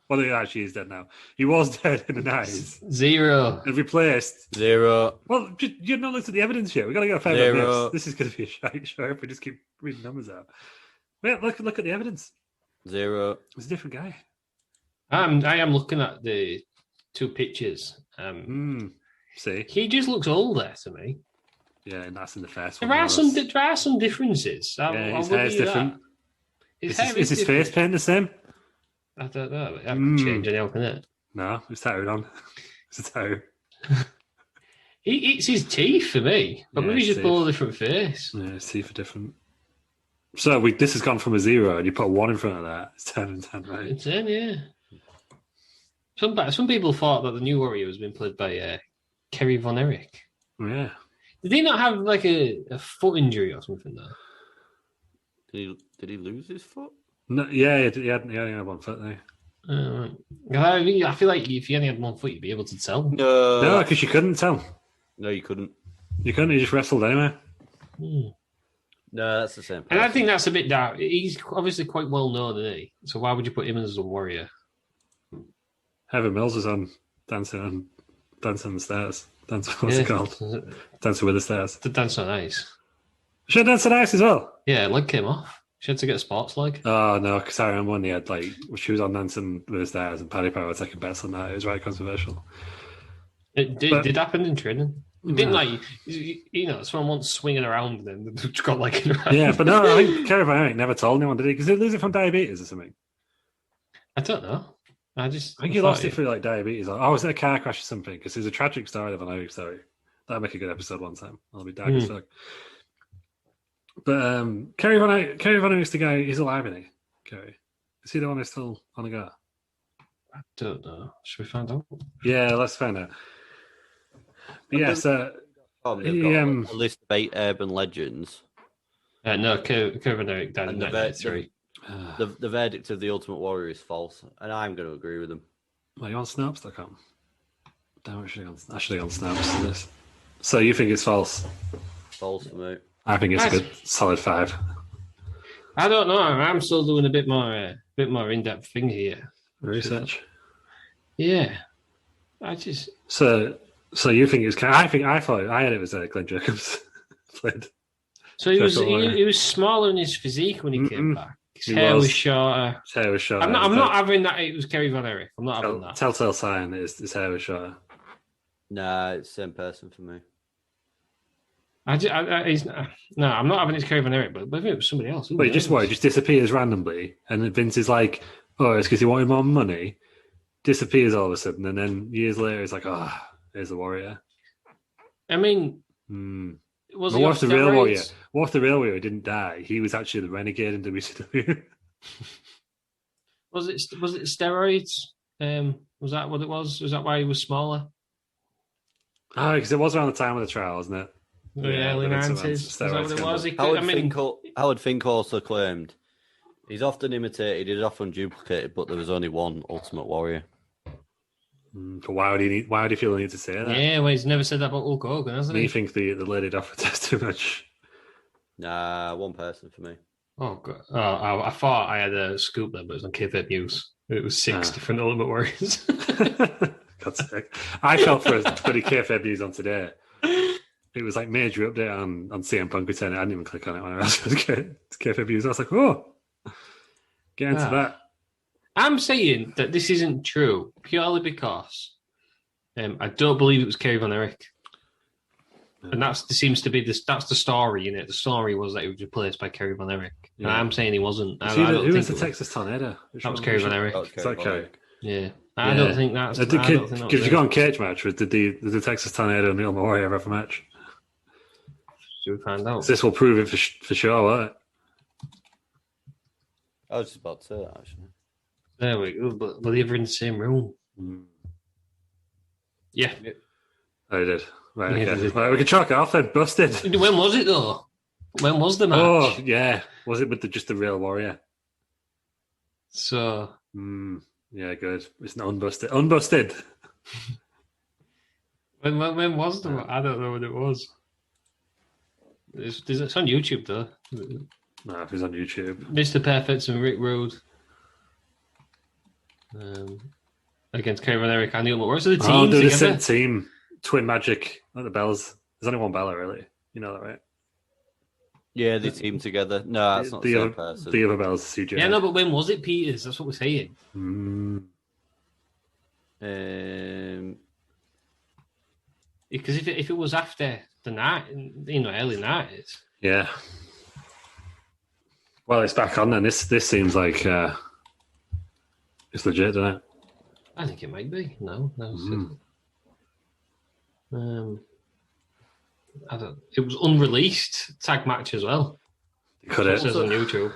Well, he actually is dead now. He was dead in the 90s. 0. And replaced 0. Well, you've not looked at the evidence yet. We've got to get a fair bit of this. This is going to be a shite show if we just keep reading numbers out. Wait, look at the evidence. 0. It's a different guy. I am looking at the 2 pictures. See? He just looks older to me. Yeah, and that's in the first one. There are some differences. His hair's different. Is his face paint the same? I don't know. That could change anyhow, can it? No, it's tattooed on. It's a tattoo. He eats his teeth for me. But maybe he's just pull a different face. Yeah, his teeth are different. So this has gone from a 0 and you put a 1 in front of that. It's 10 and 10, right? It's 10, yeah. Some people thought that the new Warrior was being played by Kerry Von Erich. Yeah. Did he not have like a foot injury or something though? Did he lose his foot? No, yeah, he only had 1 foot there. I feel like if you only had 1 foot, you'd be able to tell. No, because you couldn't tell. No, you couldn't. You couldn't. He just wrestled anyway. No, that's the same person. And I think that's a bit dark. He's obviously quite well known, isn't he? So why would you put him as a warrior? Heather Mills was on Dancing on the Stairs. What's it called? Dancing with the Stairs. The Dance on Ice. She had Dance on Ice as well? Yeah, leg came off. She had to get a sports leg. Oh, no, because I remember when they had, she was on Dancing with the Stars and Paddy Power taking bets on that. It was right controversial. It did happen in training. It didn't someone once swinging around and then just got in around. Yeah, but no, I think Kerry Van Erich never told anyone, did he? Because he lose it from diabetes or something. I don't know. I think he lost it through diabetes. I was in a car crash or something because there's a tragic story of an Erich story. That'll make a good episode one time. I'll be dark as fuck. But Kerry Van Erich's the guy. He's alive, isn't he? Kerry, is he the one who's still on the go? I don't know. Should we find out? Yeah, let's find out. Yeah, so they've got a list of 8 urban legends. No, Kerry Van Erich died in 1993. The verdict of the Ultimate Warrior is false, and I'm going to agree with them. Are you on Snaps.com? Damn, I should have gone Snaps for this. So you think it's false? False for me. I think it's a good solid 5. I don't know. I'm still doing a bit more in-depth thing here. Research. Yeah, So you think it's? I thought I had it was Glenn Jacobs played. So he was smaller in his physique when he came back. His hair was shorter. His hair was shorter. I'm not having that. It was Kerry Von Erich. I'm not having that. Telltale sign is his hair was shorter. Nah, it's the same person for me. I'm not having it as Kerry Von Erich, but maybe it was somebody else. But he just disappears randomly, and then Vince is like, "Oh, it's because he wanted more money." Disappears all of a sudden, and then years later, he's like, "Oh, here's the Warrior." I mean, what if the real Warrior? What if the real Warrior didn't die? He was actually the renegade in WCW. Was it steroids? Was that what it was? Was that why he was smaller? Oh, because it was around the time of the trial, wasn't it? The early 90s. Is that what it was? Howard Fink also claimed he's often imitated, he's often duplicated, but there was only one Ultimate Warrior. But why would he feel the need to say that? Yeah, well, he's never said that about Hulk Hogan, hasn't he? You think the lady Duffer does too much? Nah, one person for me. Oh, God. Oh, I thought I had a scoop there, but it was on KFAB News. It was 6 different Ultimate Warriors. God's sake. I felt for a bloody KFAB News on today. It was like major update on CM Punk returning. I didn't even click on it when I was KFAB News. I was like, oh, get into that. I'm saying that this isn't true purely because I don't believe it was Kerry Von Erich. And that's the story in it. The story was that he was replaced by Kerry Von Erich. Yeah. And I'm saying he wasn't. Who was the Texas Tornado? That was Kerry Von Erich. Is that Kerry? Yeah. I don't think that's... Because you go on Cage Match, did the Texas Tornado and Neil Warrior ever have a match? Should we find out? This will prove it for sure, won't it? I was just about to say that, actually. There we go. But were they ever in the same room? Yeah. Oh, they did. Right, Yeah, okay. they did. Right, we can chalk it off then. Busted. When was it, though? When was the match? Oh, yeah. Was it with just the real Warrior? So... Yeah, good. It's not unbusted. Unbusted. When was the match? I don't know when it was. It's on YouTube, though. No, if it's on YouTube. Mr. Perfect and Rick Rude. Against Kevin and Eric and Neil Moore. So the team Oh, they're the together. same team. Twin Magic, not the Bells. There's only one Bella, really. You know that, right? Yeah, they team together. No, that's not the same person. The other Bells, CJ. Yeah, no, but when was it, Peters? That's what we're saying. Because if it was after the night, early 90s. Yeah. Well, it's back on then. This seems like it's legit, doesn't it? I think it might be. No. I don't. It was unreleased tag match as well. Could It it? says on YouTube.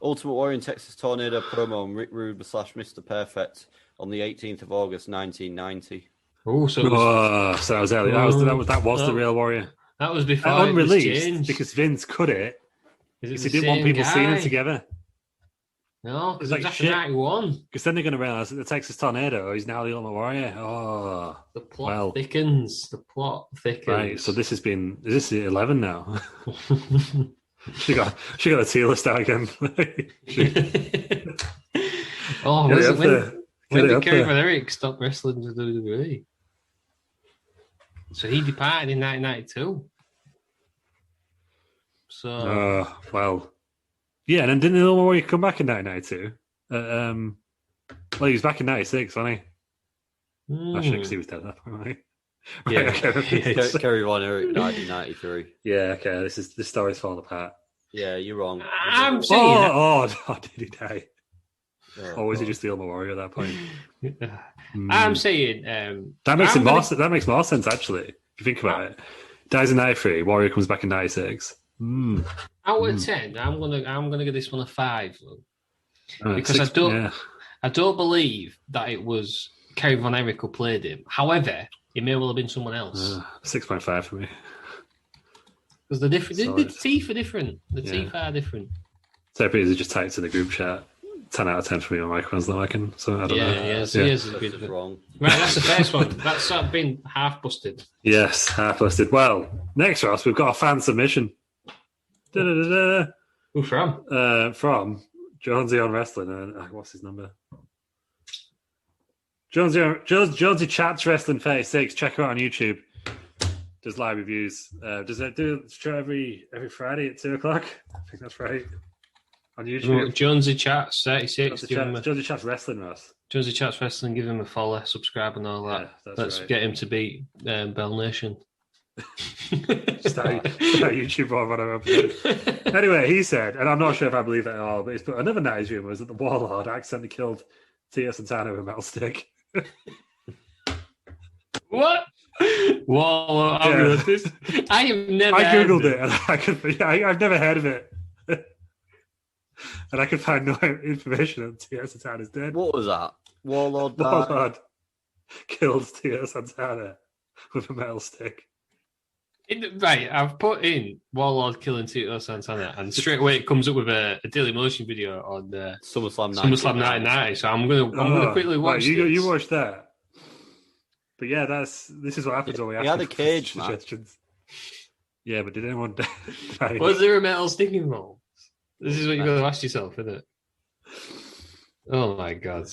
Ultimate Warrior and Texas Tornado promo on Rick Rude / Mr. Perfect on the 18th of August, 1990. Oh, so So that was early. That was the real Warrior. that was before Unreleased it was changed. because Vince cut it. Is it Because the he didn't want same people seeing guy? it together. No, because It's it was like after shit. 91. Because then they're going to realise that the Texas Tornado is now the Ultimate Warrior. Oh, The plot thickens. The plot thickens. right. So this has been. Is this 11 now? she got a tier list out again. Oh, Get was it it up when there. when Get it did up Kerry there. Van Erich stop wrestling with WWE? So he departed in 1992. So Well, yeah, and then didn't the Ultimate Warrior come back in 1992? Well, he was back in 96, wasn't he? Actually, because he was dead at that point, wasn't he? Yeah. Right, okay. Kerry Von Erich died in 93. Yeah, okay. This story's falling apart. Yeah, you're wrong. I'm saying Oh, did he die? Oh, Or was he God. just the Ultimate Warrior at that point? I'm saying That makes I'm that makes more sense, actually, if you think about it. Dies in 93, Warrior comes back in 96. out of 10. I'm gonna give this one a 5 Right, because six- I don't believe that it was Kerry Von Erich who played him. However, it may well have been someone else 6.5 for me. because the different. The Solid. teeth are different. The Yeah. teeth are different. So Peters just typed in the group chat. 10 out of 10 for me on microphones, though, I can. So I don't know. Yeah. So Yeah. here's That's the just wrong. Right, that's the first one. That's sort of been half busted. Yes, half busted. Well, next, Ross, we've got a fan submission. Da-da-da-da. Who from? From Jonesy on Wrestling. What's his number? Jonesy Chats Wrestling 36. Check her out on YouTube. Does live reviews. Does it do a show every Friday at 2 o'clock? I think that's right. On YouTube. Jonesy Chats 36. Jonesy Chats Wrestling, Ross. Jonesy Chats Wrestling. Give him a follow, subscribe, and all that. Yeah, that's Let's right. get him to beat Bell Nation. Start YouTube or whatever. Anyway, he said, and I'm not sure if I believe it at all, but another nice rumor was that the Warlord accidentally killed Tia Santana with a metal stick. What? Whoa! I have never. I heard googled of it, and I've never heard of it, and I could find no information on Tia Santana's dead. What was that? Warlord died. Warlord killed Tia Santana with a metal stick. Right, I've put in Warlord killing Tito Santana, and straight away it comes up with a Daily Motion video on SummerSlam 1990. So I'm gonna quickly watch. Right, you watch that. But yeah, this is what happens when we ask. He had a for cage match. suggestions. Yeah, but did anyone die? Was there a metal stick involved? This is what you've got to ask yourself, isn't it? Oh my god!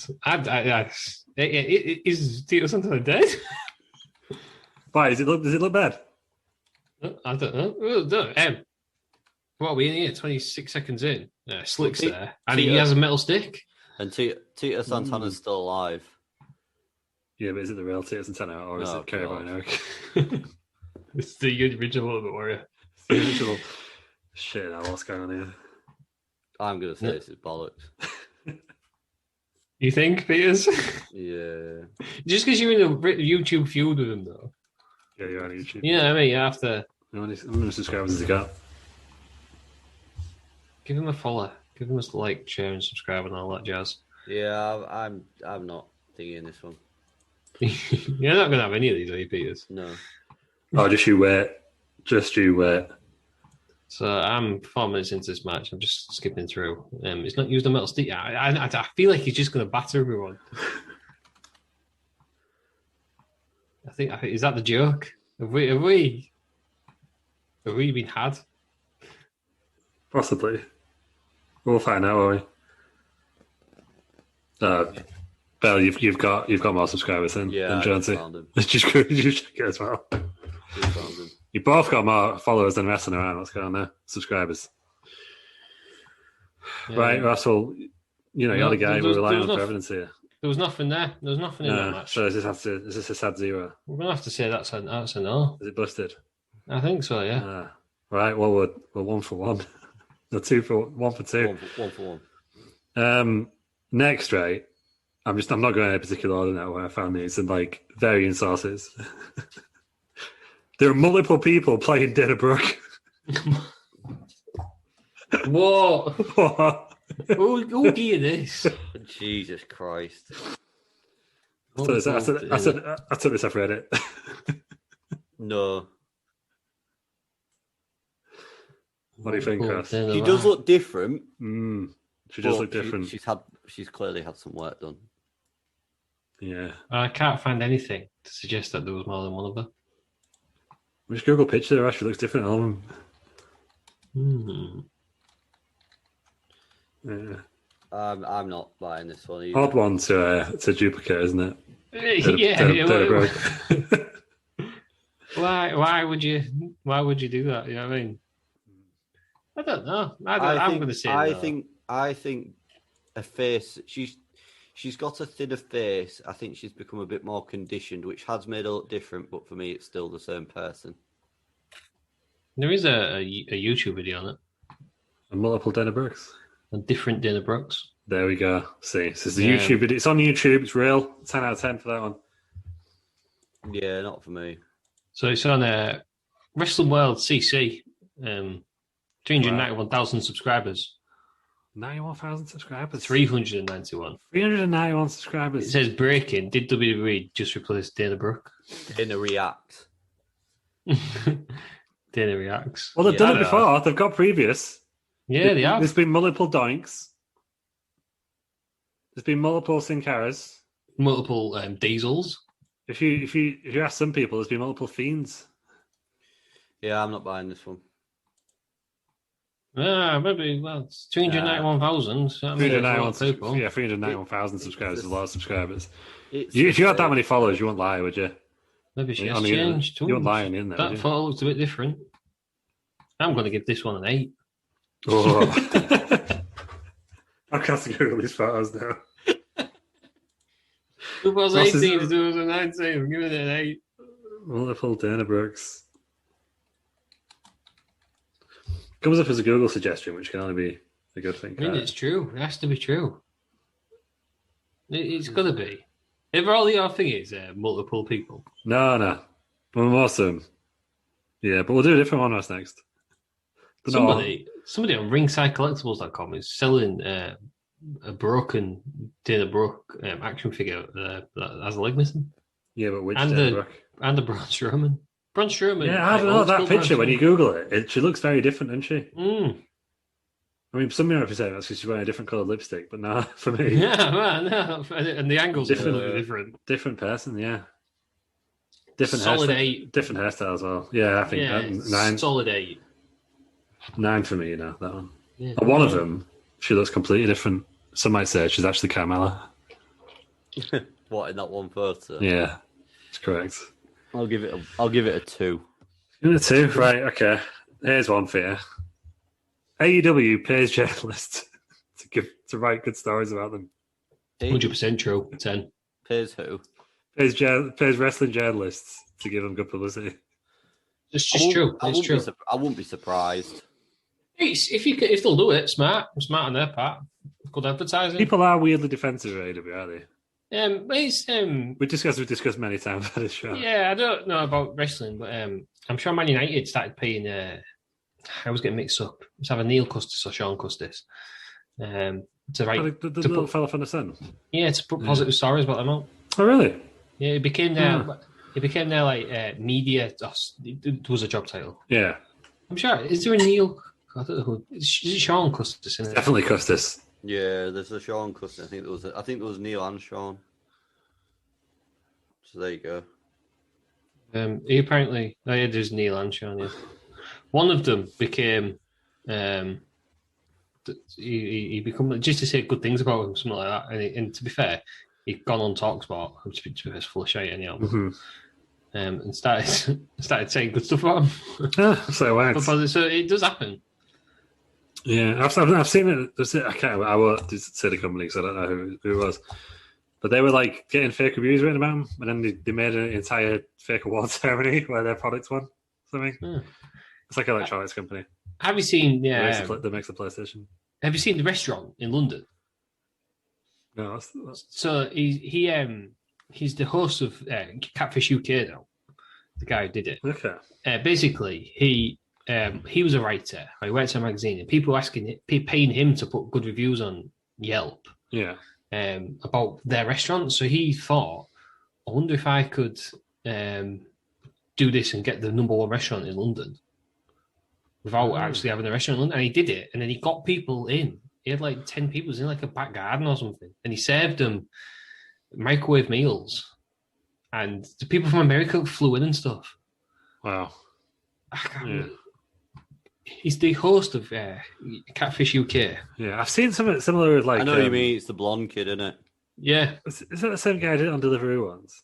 Is Tito Santana dead? Why does it look bad? I don't know. Oh, no. What are we in here? 26 seconds in. Slick's there, and he has a metal stick. And Tito Santana's still alive. Yeah, but is it the real Tia Santana or is Oh, it Kerry God. Von Erich? It's the original Ultimate Warrior. The original. Shit, what's going on here? I'm going to say this is bollocks. You think, Peters? Yeah. Just because you're in a YouTube feud with him, though. Yeah, you're on YouTube. You know what I mean? You have to How many subscribers has he got? give him a follow. Give him a like, share, and subscribe, and all that jazz. Yeah, I'm not thinking this one. You're not going to have any of these, are you, Peters? No. Oh, just you wait. Just you wait. So I'm 4 minutes into this match. I'm just skipping through. He's not used a metal stick. I feel like he's just going to batter everyone. I think is that the joke? Have we been had? Possibly. We'll find out, won't we? Bell, you've got more subscribers than Jonesy. Just check it as well. You both got more followers than messing around. What's going on there? Subscribers. Yeah. Right, Russell. You're the guy we're relying on for evidence here. There was nothing there. There was nothing in that match. So is this a sad zero? We're gonna have to say that's a no. Is it busted? I think so. Yeah. Right. Well, we're 1 for 1. No, 1 for 2. 1 for 1. Next, right. I'm not going in a particular order now where I found these and like varying sources. There are multiple people playing Dana Brooke. Whoa! What? Who geared this? Jesus Christ! I took this off Reddit. No. What do you think, Chris? She does look different. She does look different. She's clearly had some work done. Yeah. I can't find anything to suggest that there was more than one of her. Just Google picture her. She looks different on them. Yeah. I'm not buying this one either. Odd one to duplicate, isn't it? Why would you do that? You know what I mean? I don't know. I'm going to say no. I think a face. She's got a thinner face. I think she's become a bit more conditioned, which has made her look different. But for me, it's still the same person. There is a YouTube video on it. A multiple Dana Brooks. A different Dana Brooks. There we go. See, this is a YouTube video. It's on YouTube. It's real. 10 out of 10 for that one. Yeah, not for me. So it's on Wrestling World CC. 391,000 subscribers. 91,000 subscribers. 391. 391 subscribers. It says breaking. Did WWE just replace Dana Brooke? Dana reacts. Dana reacts. Well, they've done it before. They've got previous. Yeah, they have. There's been multiple Doinks. There's been multiple Sin Caras. Multiple Diesels. If you ask some people, there's been multiple Fiends. Yeah, I'm not buying this one. Maybe. Well, it's 391,000. 391 people. Yeah, 391,000 subscribers is a lot of subscribers. If you had that many followers, you wouldn't lie, would you? Maybe she has changed. You wouldn't lie in there. That photo looks a bit different. I'm going to give this one an 8. Oh. I can't Google these photos now. 2018 to 2019. I'm giving it an 8. Multiple Dana Brooks. Comes up as a Google suggestion, which can only be a good thing. I mean, it's true. It has to be true. It's got to be. If all your thing is multiple people. No. Well, most of them. Yeah, but we'll do a different one next. But somebody on ringsidecollectibles.com is selling a broken Dana Brooke action figure that has a leg missing. Yeah, but which Dana Brooke? And a Braun Strowman. Braun Strowman. Yeah, I don't know. That picture, when you Google it, she looks very different, doesn't she? I mean, some people say that's because she's wearing a different coloured lipstick, but no, for me. Yeah, man, no. And the angles are different. Different person, yeah. Different solid hairstyle, 8. Different hairstyle as well. Yeah, I think 9. Solid 8. 9 for me, that one. Yeah, and one of them, she looks completely different. Some might say she's actually Carmella. What, in that one photo? Yeah, that's correct. I'll give it a 2. Give it a 2, right? Okay. Here's one for you. AEW pays journalists to write good stories about them. 100% true. 10. Pays who? Pays wrestling journalists to give them good publicity. It's just true. It's true. I wouldn't be surprised. If they'll do it, smart on their part. Good advertising. People are weirdly defensive of AEW, are they? But it's We've discussed many times on this show. Yeah, I don't know about wrestling, but I'm sure Man United started paying. I was getting mixed up. It's either Neil Custis or Sean Custis. To write the little fella from the Sun. Yeah, to put positive stories about them out. Oh, really? Yeah, it became their. It became their media. It was a job title. Yeah, I'm sure. Is there a Neil? I don't know who. Is it Sean Custis? In it? Definitely Custis. Yeah, there's a Sean Custis. I think there was Neil and Sean. So there you go. He apparently. Oh yeah, there's Neil and Sean. Yeah, one of them became. He become just to say good things about him, something like that. And to be fair, he'd gone on Talksport, which is full of shit anyhow. Mm-hmm. And started saying good stuff about him. So it does happen. Yeah, I've seen it. I can't. I won't say the company because I don't know who it was. But they were like getting fake reviews written about them, and then they made an entire fake award ceremony where their products won. Something. It's like an electronics company. Have you seen? Yeah, that makes the PlayStation. Have you seen the restaurant in London? No. So he's the host of Catfish UK now. The guy who did it. Okay. Basically, he was a writer. He worked in a magazine, and people were paying him to put good reviews on Yelp. Yeah. About their restaurant. So he thought, I wonder if I could do this and get the #1 restaurant in London without actually having a restaurant in London. And he did it, and then he got people in. He had like 10 people in like a back garden or something, and he served them microwave meals. And the people from America flew in and stuff. Wow. He's the host of Catfish UK. Yeah, I've seen something similar with like. I know what you mean. It's the blonde kid, isn't it? Yeah. Is that the same guy who did it on Deliveroo once?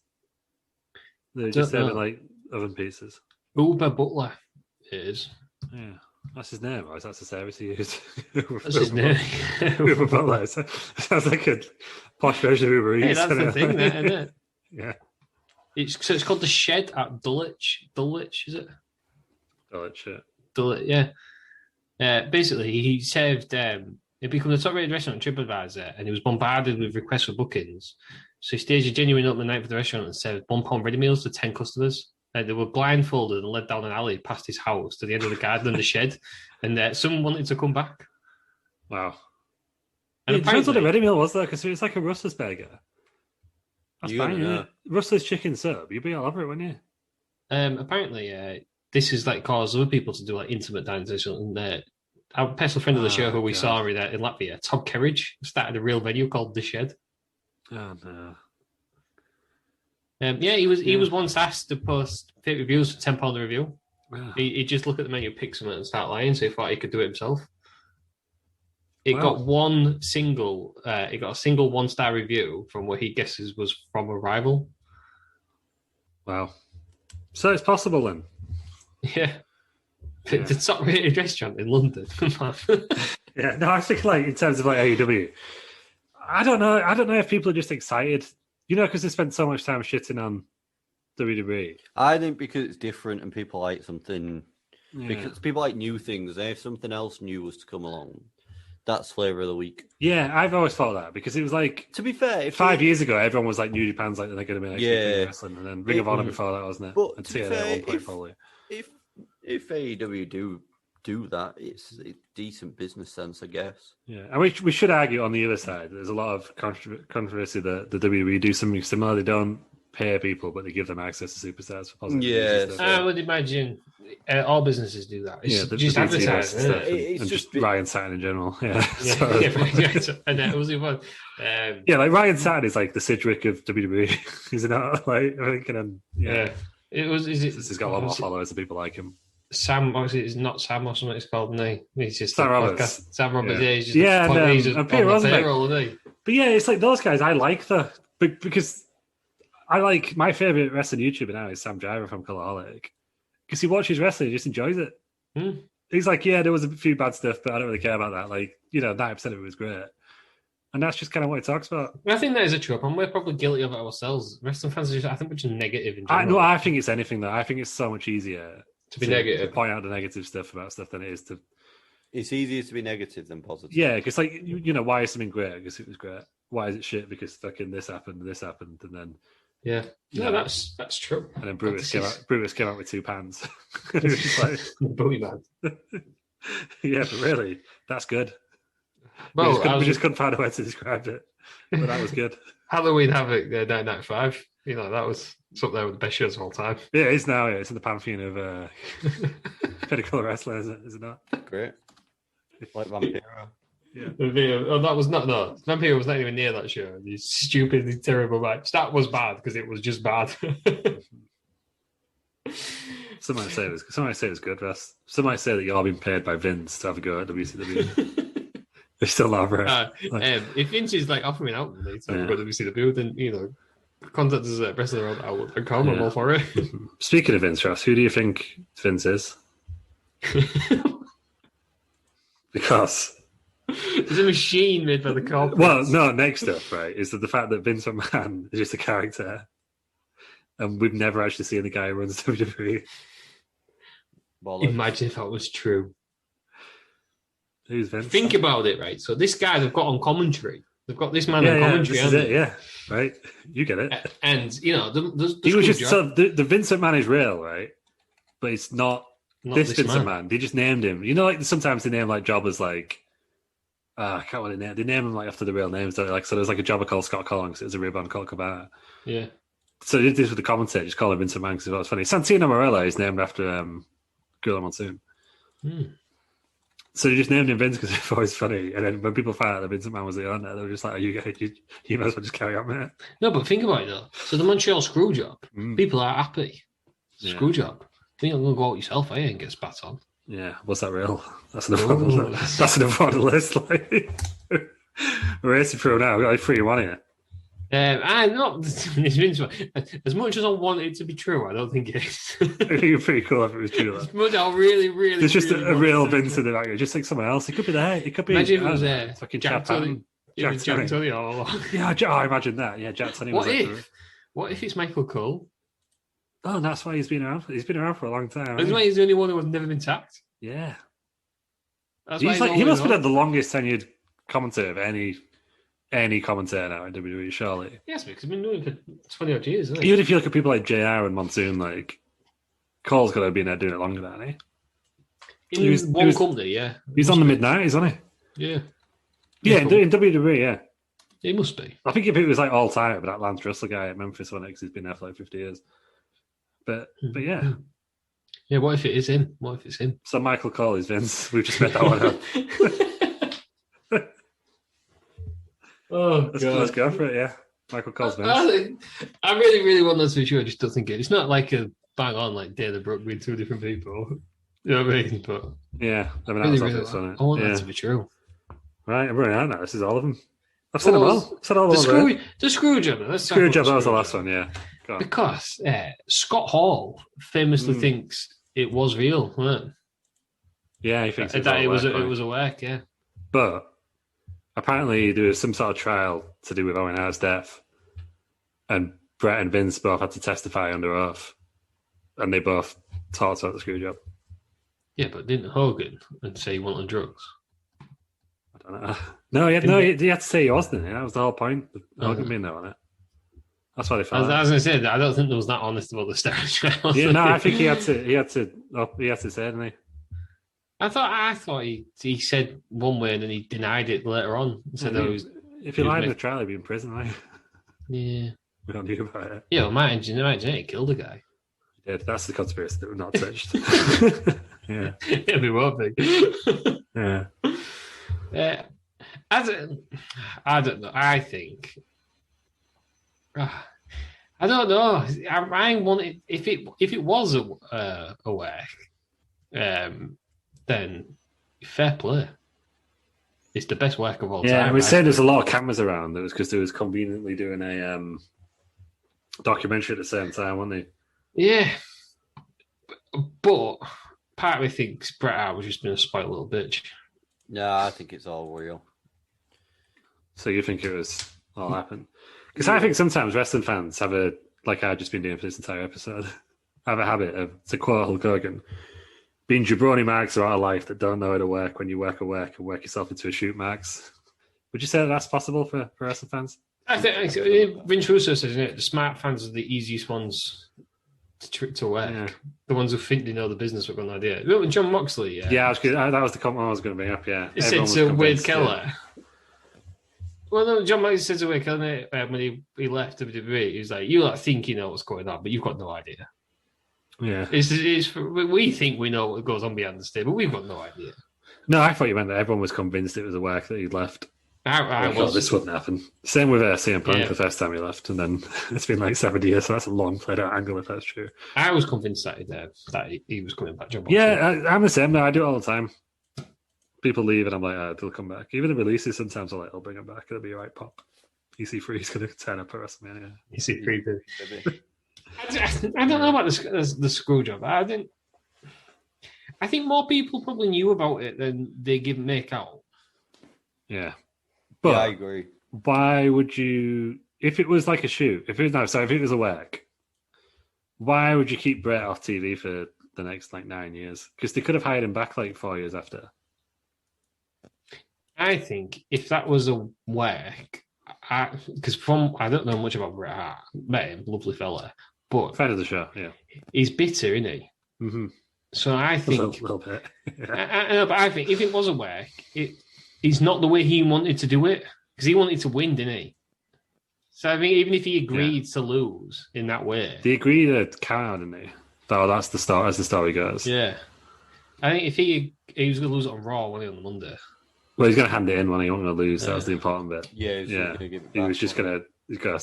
They're just serving like oven pieces. Uber Butler is. Yeah. That's his name, or is that the service he used? That's his name. Uber Butler. Sounds like a posh version of Uber Eats. Hey, that's the thing, there, isn't it? Yeah. It's called The Shed at Dulwich. Dulwich, is it? Dulwich, yeah. Dulwich, yeah. Basically, he served... he became the top-rated restaurant on TripAdvisor, and he was bombarded with requests for bookings. So he staged a genuine opening night for the restaurant and served £1 ready meals to 10 customers. They were blindfolded and led down an alley past his house to the end of the garden and the shed, and someone wanted to come back. Wow. And it depends what the ready meal was, though, because it's like a Rustler's burger. That's You fine, gotta isn't know. it? Rustler's chicken sub. You'd be all over it, wouldn't you? Apparently, this has like caused other people to do like intimate dining sessions. And our personal friend of the show, who we saw in Latvia, Tom Kerridge, started a real venue called The Shed. Oh no. He was once asked to post fake reviews for £10 a review. Wow. He'd just look at the menu, pick something, and start lying. So he thought he could do it himself. It Wow. got a single 1-star review from what he guesses was from a rival. Wow. So it's possible then. Yeah. The top-rated restaurant in London. Come on. Yeah. No, I think like in terms of like AEW, I don't know. I don't know if people are just excited, because they spent so much time shitting on WWE. I think because it's different and people like something, Yeah. because people like new things. If something else new was to come along, that's flavour of the week. Yeah, I've always thought that because it was like To be fair, if 5 years ago, everyone was like New Japan's like they're going to be like Yeah. wrestling, and then Ring of Honor before that, wasn't it? But and to be TNA fair, at one point probably. if AEW do that, it's a decent business sense, I guess. Yeah, and we should argue on the other side. There's a lot of controversy that the WWE do something similar. They don't pay people, but they give them access to superstars for positive Yeah, reviews and stuff. I would imagine all businesses do that. It's Yeah, just the BTS advertising, isn't stuff it? It's and just just Ryan Satin in general. Yeah, Yeah, So- yeah, and it was fun. yeah, like Ryan Satin is like the Sidgwick of WWE, is it not? Like I think, and Yeah. It was. Is it? he's got a lot more followers and people like him. Sam, obviously, it's not Sam or something. It's called. No, he's just Sam a Roberts. podcast. Sam Roberts. Yeah. Yeah, he's just Yeah, and, he's just and Peter on the Rosenberg. payroll, isn't he? But yeah, it's like those guys. I like because I like my favorite wrestling YouTuber now is Sam Driver from Coloraholic because he watches wrestling, he just enjoys it. Hmm. He's like, yeah, there was a few bad stuff, but I don't really care about that. Like, 90% of it was great, and that's just kind of what he talks about. I think that is a trope, and we're probably guilty of it ourselves. Wrestling fans are just, I think, we're just negative in general. I think it's anything though. I think it's so much easier To be negative. to point out the negative stuff about stuff than it is to It's easier to be negative than positive. Yeah, because like why is something great? Because it was great. Why is it shit? Because fucking this happened, and then yeah, no, that's true. And then Brutus came out with 2 pans. It was just like, Booty man. yeah, but really, that's good. Well, we just couldn't find a way to describe it, but that was good. Halloween Havoc 1995. That was up there with the best shows of all time. Yeah, it is now. Yeah, it's in the pantheon of pinnacle wrestling, is it not? Great. Like Vampiro. Yeah. That was not. No, Vampiro was not even near that show. These stupidly terrible match. That was bad because it was just bad. Some might say it was good, Russ. Some might say that you're all being paid by Vince to have a go at WCW. They're still not right. If Vince is like offering out to have a go at WCW, then contact us at wrestlingworld.com. I'm all for it. Speaking of Vince, Russ, who do you think Vince is? Because there's a machine made by the corporate. Well, no, next up, right, is that the fact that Vince McMahon is just a character, and we've never actually seen the guy who runs WWE. Imagine if that was true. Who's Vince? Think about it, right? So this guy they've got on commentary. They've got this man on commentary. This is it, yeah, right. You get it. And he was just the Vince McMahon is real, right? But it's not this Vince McMahon. They just named him. Like sometimes they name like jobbers like. I can't remember the name. They name him like after the real names. Don't they? Like, so there's like a jobber called Scott Collins. It was a real band called Cabana. Yeah. So they did this with the commentator, just call him Vince McMahon because it was funny. Santino Marella is named after Gorilla Monsoon. So they just named him Vince because it's always funny. And then when people found out that Vince McMahon was the owner, they were just like, you might as well just carry on, man. No, but think about it though. So the Montreal screw job, people are happy. Screw job. You're not going to go out yourself, and get spat on. Yeah, was that real? That's another one. That's another one on the list. Like, we're racing through now. We've got like 3-1 here. I'm not. As much as I want it to be true, I don't think it is. I think it'd be pretty cool if it was true. As much I really. There's just a real Vince in the back. Just like someone else. It could be there. It could be. Imagine if it was fucking Jack Tunney. Jack Tunney all along. Yeah, I imagine that. Yeah, Jack Tunney. What if it's Michael Cole? Oh, that's why he's been around. He's been around for a long time. That's why he's the only one who has never been sacked. Yeah. That's he must have been the longest tenured commentator of any commentator now in WWE, surely. Yes, because he's been doing it for 20 odd years, hasn't he? Even if you look at people like JR and Monsoon, like Cole's got to have been there doing it longer than hasn't he? In one company, yeah. He's on the mid-90s, isn't he? Yeah. Yeah, in WWE, yeah. He must be. I think if it was like all time, but that Lance Russell guy at Memphis won it because he's been there for like 50 years. But yeah. Yeah, what if it is him? What if it's him? So Michael Cole is Vince. We've just made that one up. Oh, let's go for it, yeah. Michael Cole's Vince. I really, really want that to be true. I just don't think it's not like a bang on like Dana Brooke being 2 different people. You know what I mean? But yeah, I mean, really, really I want that to be true. Right, I'm running out now. This is all of them. I've said them all. I've said all of them. The screw job. Screw job, that was the last one, yeah. Because Scott Hall famously thinks it was real, right? Yeah, he thinks it was a work, yeah. But apparently there was some sort of trial to do with Owen Hart's death, and Brett and Vince both had to testify under oath, and they both talked about the screw job. Yeah, but didn't Hogan say he wanted drugs? I don't know. No, he had to say he wasn't. That was the whole point. Hogan being there on it. That's why they found. I was going to say that I don't think there was that honest about the steroid. Yeah, no, I think he had to say, didn't he? I thought he said one way and then he denied it later on. Said if he lied in the trial, he'd be in prison, right? Yeah. We don't knew about it. Yeah, imagine he killed a guy. He did. That's the conspiracy that we've not touched. Yeah. It'll be one thing. Yeah. I don't know. I think. I don't know. I wanted if it was a work, then fair play. It's the best work of all time. Yeah, we said there's a lot of cameras around. That was because they was conveniently doing a documentary at the same time, weren't they? Yeah, but part of me thinks Bret Hart was just being a spoiled little bitch. Yeah, I think it's all real. So you think it was all happened? Because I think sometimes wrestling fans have I've just been doing for this entire episode, have a habit of, to quote Hulk Hogan, being jabroni marks are out of life that don't know how to work when you work and work yourself into a shoot marks. Would you say that that's possible for wrestling fans? I think Vince Russo says, isn't it, the smart fans are the easiest ones to work. Yeah. The ones who think they know the business with an idea. Remember John Moxley? Yeah, that was the comment I was going to bring up. Yeah, he said to Wade Keller. Yeah. Well, no, John Moxley said to Wade Keller when he left WWE, he was like, "You think you know what's going on, but you've got no idea." Yeah, we think we know what goes on behind the stage, but we've got no idea. No, I thought you meant that everyone was convinced it was a work that he'd left. I thought this wouldn't happen. Same with CM Punk the first time he left, and then it's been like 7 years, so that's a long played out angle if that's true. I was convinced that he was coming back. John Moxley. Yeah, I'm the same. No, I do it all the time. People leave, and I'm like, they'll come back. Even the releases, sometimes I'm like, I'll bring them back. It'll be a right pop. EC3 is going to turn up at WrestleMania. EC3, baby. I don't know about the screw job. I think more people probably knew about it than they make out. Yeah. But yeah, I agree. Why would you, if it was like a shoot, if it was a work, why would you keep Brett off TV for the next 9 years? Because they could have hired him back 4 years after. I think if that was a work, because I don't know much about Bret Hart, met him, lovely fella, but fan of the show, yeah, he's bitter, isn't he? Mm-hmm. So I think a little bit. Yeah. I know, but I think if it was a work, it's not the way he wanted to do it because he wanted to win, didn't he? So I mean, even if he agreed to lose in that way, he agreed to count, didn't he? Oh, that's the start. As the story goes, yeah. I think if he was going to lose it on Raw, wasn't he, on the Monday? Well, he's going to hand it in when he wasn't going to lose. That was the important bit. Yeah, he was just going to.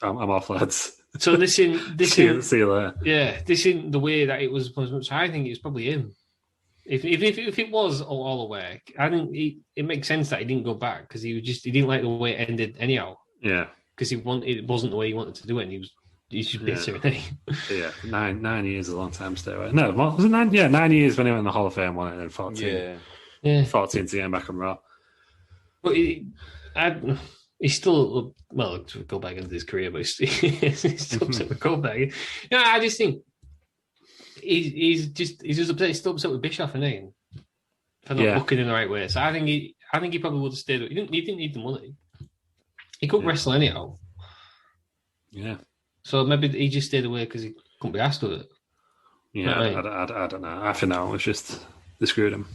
I'm off, lads. So this isn't see you later. Yeah, this isn't the way that it was supposed to be. So I think it's probably him. If it was all a work, I think it makes sense that he didn't go back because he didn't like the way it ended anyhow. Yeah, because it wasn't the way he wanted to do it, and he's just bitter. Yeah, 9 years is a long time to stay away. No, was it 9? Yeah, 9 years when he went in the Hall of Fame, won it, and then 14. Yeah, 14 to get back on Raw. But he's still to go back into his career, but he's still upset with Goldberg. Yeah, I just think he's just upset. He's still upset with Bischoff, isn't he? For not booking in the right way. So I think he probably would have stayed. He didn't need the money. He couldn't wrestle anyhow. Yeah. So maybe he just stayed away because he couldn't be asked with it. Yeah, I don't know. I think that was just they screwed him.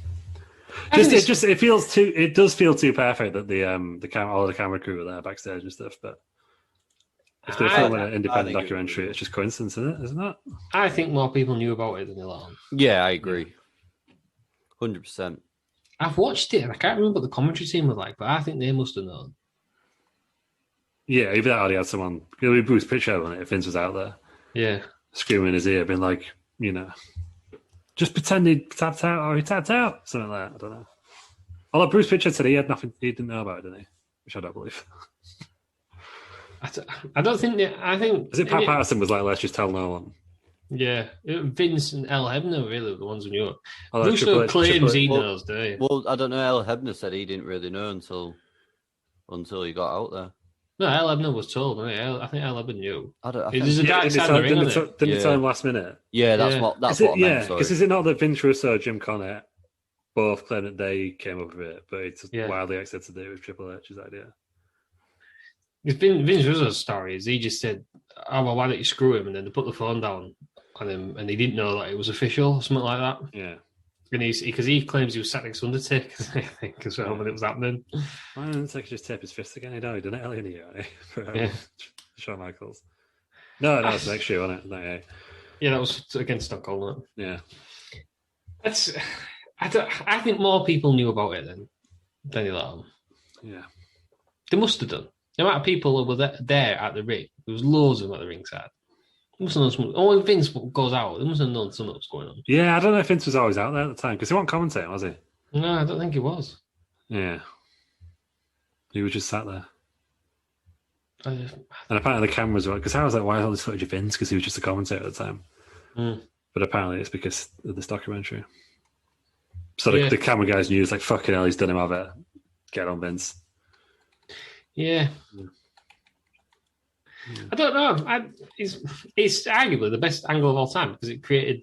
It does feel too perfect that all the camera crew were there backstage and stuff. But if they're filming an independent documentary, it's just coincidence, isn't it? I think more people knew about it than they let on. Yeah, I agree. 100%. I've watched it and I can't remember what the commentary team was like, but I think they must have known. Yeah, even that already had someone. It would be Bruce Pritchard on it if Vince was out there. Yeah, screaming in his ear, being like, just pretend he tapped out or he tapped out, something like that. I don't know. Although Bruce Pritchard said he had nothing, he didn't know about it, didn't he? Which I don't believe. I don't think. I think. Is it Pat Patterson was like, let's just tell no one? Yeah, Vince and El Hebner really were the ones who knew it. Russo claims he knows, do you? Well, I don't know. El Hebner said he didn't really know until he got out there. No, El Hebner was told. I think El Hebner knew. There's a dark side of the ring, didn't he tell him last minute? Yeah, that's what I meant. Because is it not that Vince Russo, Jim Cornette both claim that they came up with it, but it's wildly accepted it with Triple H's idea? Vince Russo's story is he just said, "Oh well, why don't you screw him?" And then they put the phone down on him, and he didn't know that it was official, something like that. Yeah. And because he claims he was sat next to Undertaker, I think, as well when it was happening. Why didn't Undertaker just tape his fist again? He died, didn't it? Earlier in the year, for Shawn Michaels. No, that was next year, wasn't it? 98. Yeah, that was against Stockholm, wasn't it? Yeah. I think more people knew about it than they let on. Yeah. They must have done. The amount of people who were there at the ring, there was loads of them at the ringside. They must have known something. Oh, when Vince goes out, they must have known something was going on. Yeah, I don't know if Vince was always out there at the time, because he wasn't commentating, was he? No, I don't think he was. Yeah. He was just sat there. And apparently the cameras were... Because I was like, why is all this footage of Vince? Because he was just a commentator at the time. But apparently it's because of this documentary. So the camera guys knew, it's like, fucking hell, he's done him of it. Get on, Vince. Yeah. I don't know. It's arguably the best angle of all time because it created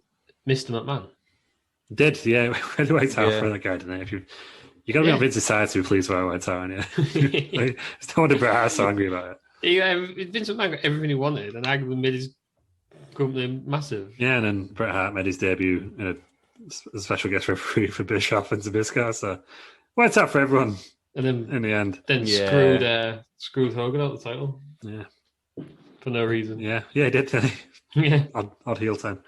Mr. McMahon. Did, yeah. Really white out for that guy, didn't it? If you got to be on Vince's side to be pleased with white out, aren't you? Like, it's no wonder Bret Hart's so angry about it. Vince McMahon got everything he wanted, and arguably made his company massive. Yeah, and then Bret Hart made his debut in a special guest referee for Bischoff and Zabisco, so white out for everyone. And then in the end, screwed Hogan out the title. Yeah, for no reason. Yeah, he did. Didn't he? Yeah, odd heel time.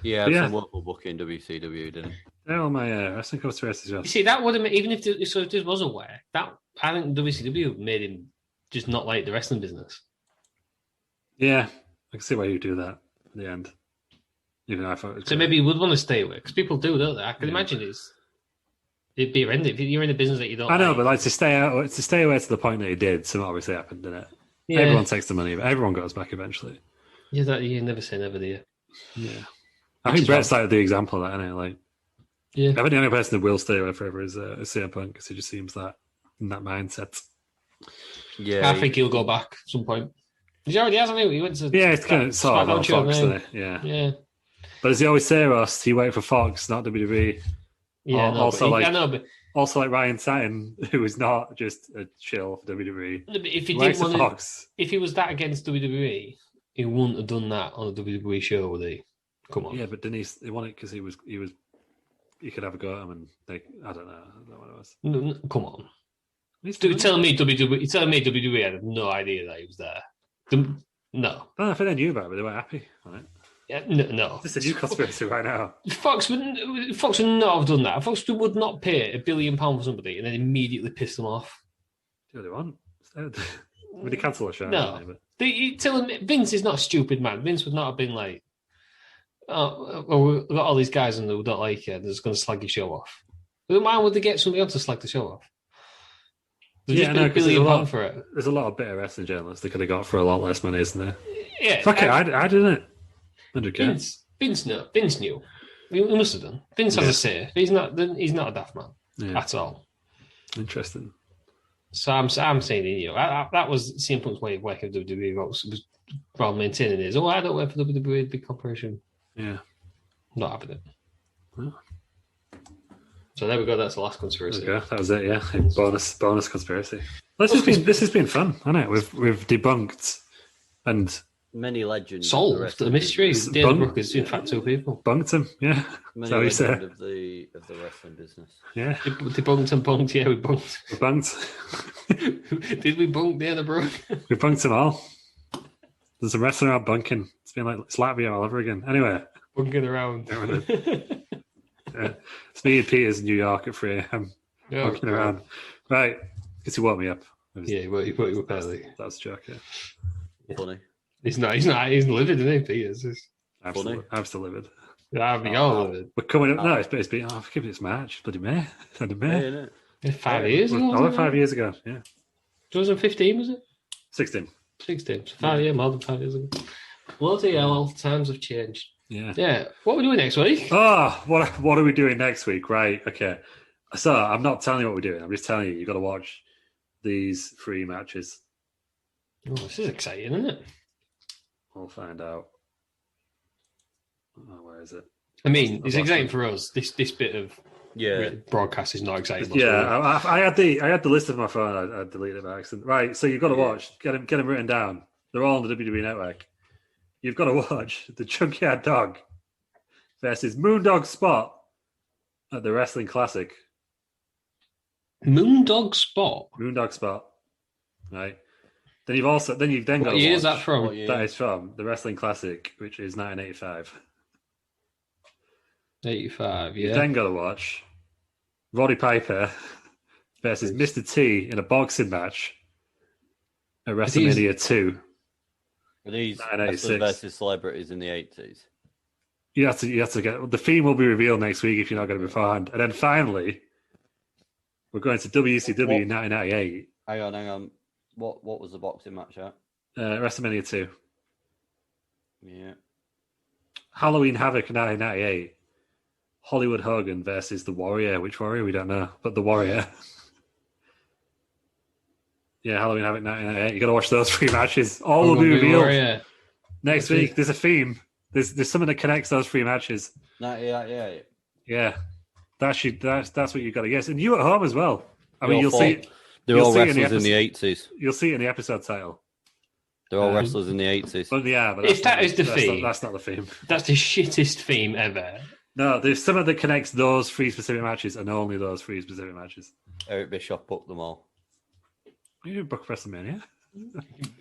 Yeah, some local booking WCW, didn't he? They're all my wrestling conspiracies. You see, that would have even if this was aware, that I think WCW made him just not like the wrestling business. Yeah, I can see why you do that in the end. Even though I thought it was so maybe he would want to stay away because people do, don't they? I can imagine it'd be horrendous if you're in a business that you don't. I know, but like to stay away to the point that he did, something obviously happened, didn't it? Yeah. Everyone takes the money, but everyone goes back eventually. Yeah, you never say never, do you? Yeah, I think Brett's like the example of that, isn't it? Like, yeah, I think the only person that will stay away forever is CM Punk because he just seems that in that mindset. Yeah, I think he'll go back at some point. He already hasn't he? He went to it's kind of sort of on Fox, isn't it? Yeah. But as he always say, Ross, he waited for Fox, not WWE. Yeah, also like Ryan Satin, who is not just a chill for WWE. No, but if he didn't want Fox, if he was that against WWE, he wouldn't have done that on a WWE show, would he? Come on. Yeah, but didn't he won it because he could have a go at him and I don't know what it was. No, come on. Telling me WWE had no idea that he was there. No. I think they knew about it, but they weren't happy on it. Yeah, no. This is a new conspiracy right now. Fox would not have done that. Fox would not pay £1 billion for somebody and then immediately piss them off. Do they want? Would they cancel a show? No. Vince is not a stupid man. Vince would not have been like, oh, well, we've got all these guys and who don't like it, they're just going to slag your show off. But why would they get somebody else to slag the show off? There's £1 billion for it. There's a lot of better wrestling journalists they could have got for a lot less money, isn't there? Yeah. Fuck it, I didn't it. Vince knew. He must have done. Vince has a say. He's not a daft man at all. Interesting. So I'm saying he knew. That was CM Punk's way of working with WWE. Was while maintaining his. I don't work for WWE, big corporation. Yeah. Not having it. Well. So there we go. That's the last conspiracy. That was it. Yeah, bonus conspiracy. This has been fun, hasn't it? We've debunked and many legends solved the mysteries. Dana Brooke is in fact 2 people. Bunked them. Yeah. Many legends of the wrestling business. Yeah. Debunked and bunked. Yeah, we bunked. We bunked. Did we bunk Dana Brooke? We bunked them all. There's some wrestling around bunking. It's been like Latvia all over again. Anyway. Bunking around. It's me and Peters in New York at 3 a.m. Bunking around. Right. Because he woke me up. He woke you up early. That's a joke, yeah. Funny. He's livid, isn't he, Peters? I'm still livid. Yeah, all livid. We're coming up. No, it's been, forgive me, it's March. Bloody May. May. Yeah, 5 years ago? Oh, 5 years ago, yeah. 2015, was it? 16. 16. So more than 5 years ago. Bloody hell, times have changed. Yeah. Yeah. What are we doing next week? Oh, what are we doing next week? Right, okay. So I'm not telling you what we're doing. I'm just telling you've got to watch these 3 matches. Oh, this is exciting, isn't it? We'll find out. Oh, where is it? I mean, it's exciting for us. This bit of broadcast is not exciting. Yeah, I had the list of my phone. I deleted it by accident. Right, so you've got to watch. Get them written down. They're all on the WWE Network. You've got to watch the Junkyard Dog versus Moondog Spot at the Wrestling Classic. Moondog Spot. Right. Then you've got to watch. What year is that from? That is from the Wrestling Classic, which is 1985. 85, yeah. You've then got to watch Roddy Piper versus Mr. T in a boxing match at WrestleMania 2. Are these wrestlers versus celebrities in the 80s? You have to get the theme will be revealed next week if you're not going to beforehand. And then finally, we're going to WCW 1998. Hang on. What was the boxing match at? WrestleMania 2. Yeah. Halloween Havoc 1998. Hollywood Hogan versus the Warrior. Which Warrior? We don't know. But the Warrior. Yeah, Halloween Havoc 1998. You got to watch those 3 matches. All will be revealed next week. There's a theme. There's something that connects those 3 matches. 1998. Yeah. That's what you got to guess, and you at home as well. I mean, You're you'll see. They're You'll all see wrestlers in the 80s. You'll see it in the episode title. They're all wrestlers in the 80s. But yeah, but If that is the theme, that's not the theme. That's the shittest theme ever. No, there's something that connects those 3 specific matches and only those 3 specific matches. Eric Bischoff booked them all. You didn't book WrestleMania. I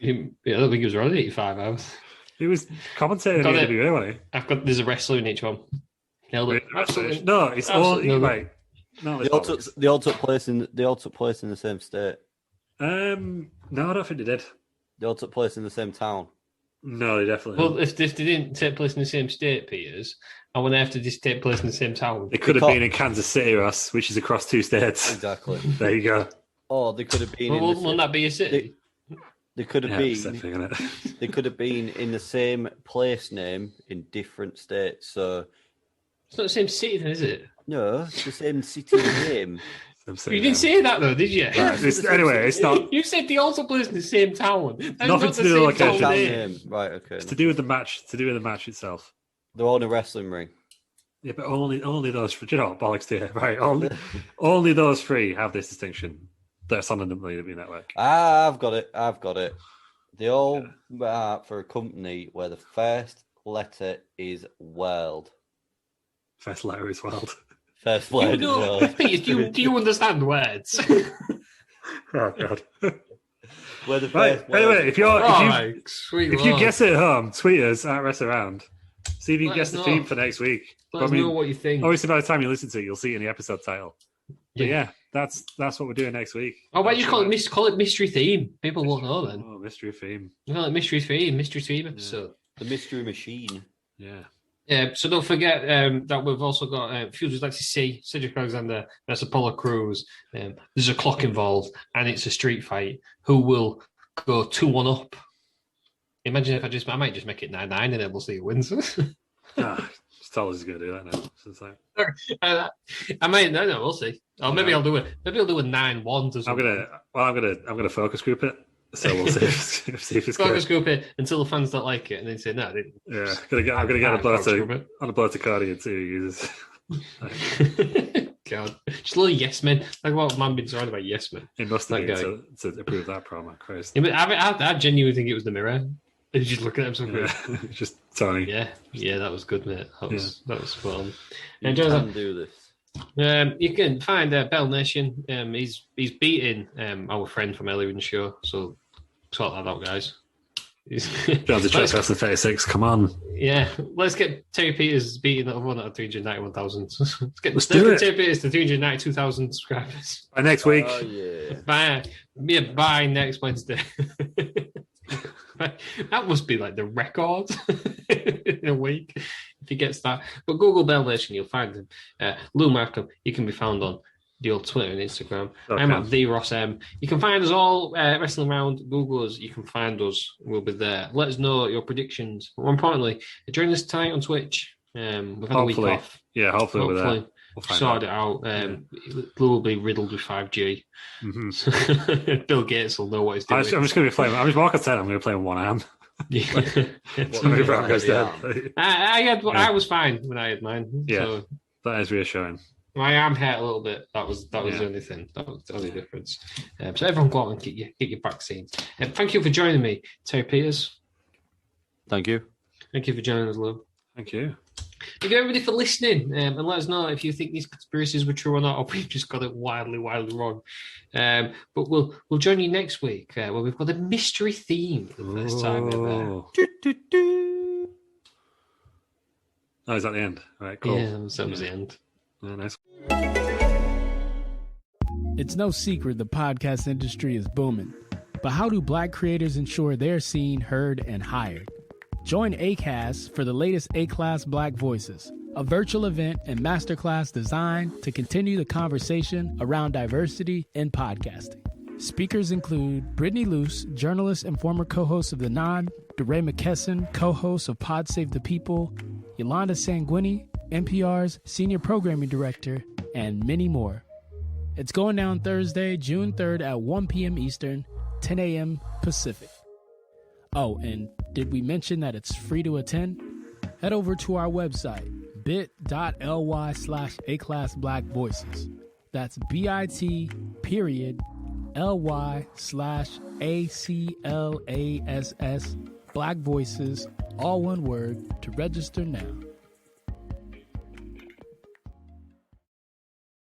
don't think he was running 85 hours. He was commentating in the WWE, wasn't he? There's a wrestler in each one. Nailed it. Absolutely. No, it's all right. No, They all took place in the same state. No, I don't think they did. They all took place in the same town. No, they definitely. Well, if they didn't take place in the same state, Peters, and when they have to just take place in the same town, It could have been in Kansas City, Ross, which is across 2 states. Exactly. There you go. Oh, they could have been. Wouldn't that be a city? They could have Yeah, been. thing, innit? They could have been in the same place name in different states. So It's not the same city, then, is it? no, it's the same city name. You didn't say that though, did you? Right, anyway, it's not. You said they also play in the same town. That's Nothing not to the do same with town location. Town name. name. Right. Okay. It's to do with the match. To do with the match itself. They're all in a wrestling ring. Yeah, but only those. Do you know what bollocks to you? Right, only those 3 have this distinction. That's on the WWE network. I've got it. They all are for a company where the first letter is world. First letter is world. First letter is world. Peters, do you understand words? Oh god. Where the Right. first word Anyway, is if you guess it at home, tweet us at Rest Around. See if you can guess the theme for next week. Let us know what you think. Obviously, by the time you listen to it, you'll see it in the episode title. But yeah, that's what we're doing next week. Oh, why don't you call it mystery theme? People won't know then. Oh, mystery theme. You call it mystery theme episode. the mystery machine. Yeah. So don't forget that we've also got Feuds We'd Like to See, Cedric Alexander versus Apollo Crews. There's a clock involved, and it's a street fight. Who will go 2-1 up? Imagine if I might just make it 9-9 and then we'll see who wins. Just tell us he's going to do that now. So it's like, I might, no, we'll see. Or maybe I'll do it. Maybe I'll do a 9-1 to something. I'm gonna focus group it. So we'll see if it's Focus good. group it until the fans don't like it, and then say no. Yeah, I'm gonna get a blow to Cardi and see who uses. God, just a little yes men. Like what man been surrounded by yes men. It must have That been to approve that promo. Christ. Yeah, but I genuinely think it was the mirror. And just looking at him so good. Just Tony. Yeah, that was good, mate. That was fun. You can do this. You can find Bell Nation. He's beating our friend from earlier in the show. So sort that out, guys. John's a Chess Wrestling 36. Come on. Yeah, let's get Terry Peters beating that other one at 391,000. Let's do it. Terry Peters to 392,000 subscribers By next week. Oh yeah. By next Wednesday. That must be like the record in a week if he gets that. But Google Bell Nation, you'll find him. Lou Markham, you can be found on the old Twitter and Instagram. Okay. I'm at the Ross M. You can find us all wrestling around. Google us. You can find us. We'll be there. Let us know your predictions. More importantly, join us tonight on Twitch. We've had a week off. Yeah, hopefully we're there. We'll sort it out. Lou will be riddled with 5G. Mm-hmm. Bill Gates will know what he's doing. I'm just going to be playing. I'm just walking outside. I'm going to play with one hand. I was fine when I had mine. Yeah, so that is reassuring. my arm hurt a little bit. That was the only thing. That was the only difference. So everyone go out and get your vaccines. Thank you for joining me, Terry Peters. Thank you. Thank you for joining us, Lou. Thank you. Thank you everybody for listening, and let us know if you think these conspiracies were true or not, or we've just got it wildly wrong. But we'll join you next week where we've got a mystery theme for the first time ever. Oh, is that the end? All right, cool. Yeah, that was the end. Yeah, nice. It's no secret the podcast industry is booming. But how do Black creators ensure they're seen, heard, and hired? Join ACAST for the latest A-Class Black Voices, a virtual event and masterclass designed to continue the conversation around diversity in podcasting. Speakers include Brittany Luce, journalist and former co-host of The Nod, DeRay McKesson, co-host of Pod Save the People, Yolanda Sanguini, NPR's senior programming director, and many more. It's going down Thursday, June 3rd at 1 p.m. Eastern, 10 a.m. Pacific. Oh, and did we mention that it's free to attend? Head over to our website, bit.ly/aclassblackvoices. That's bit.ly/ACLASS Black Voices, all one word, to register now.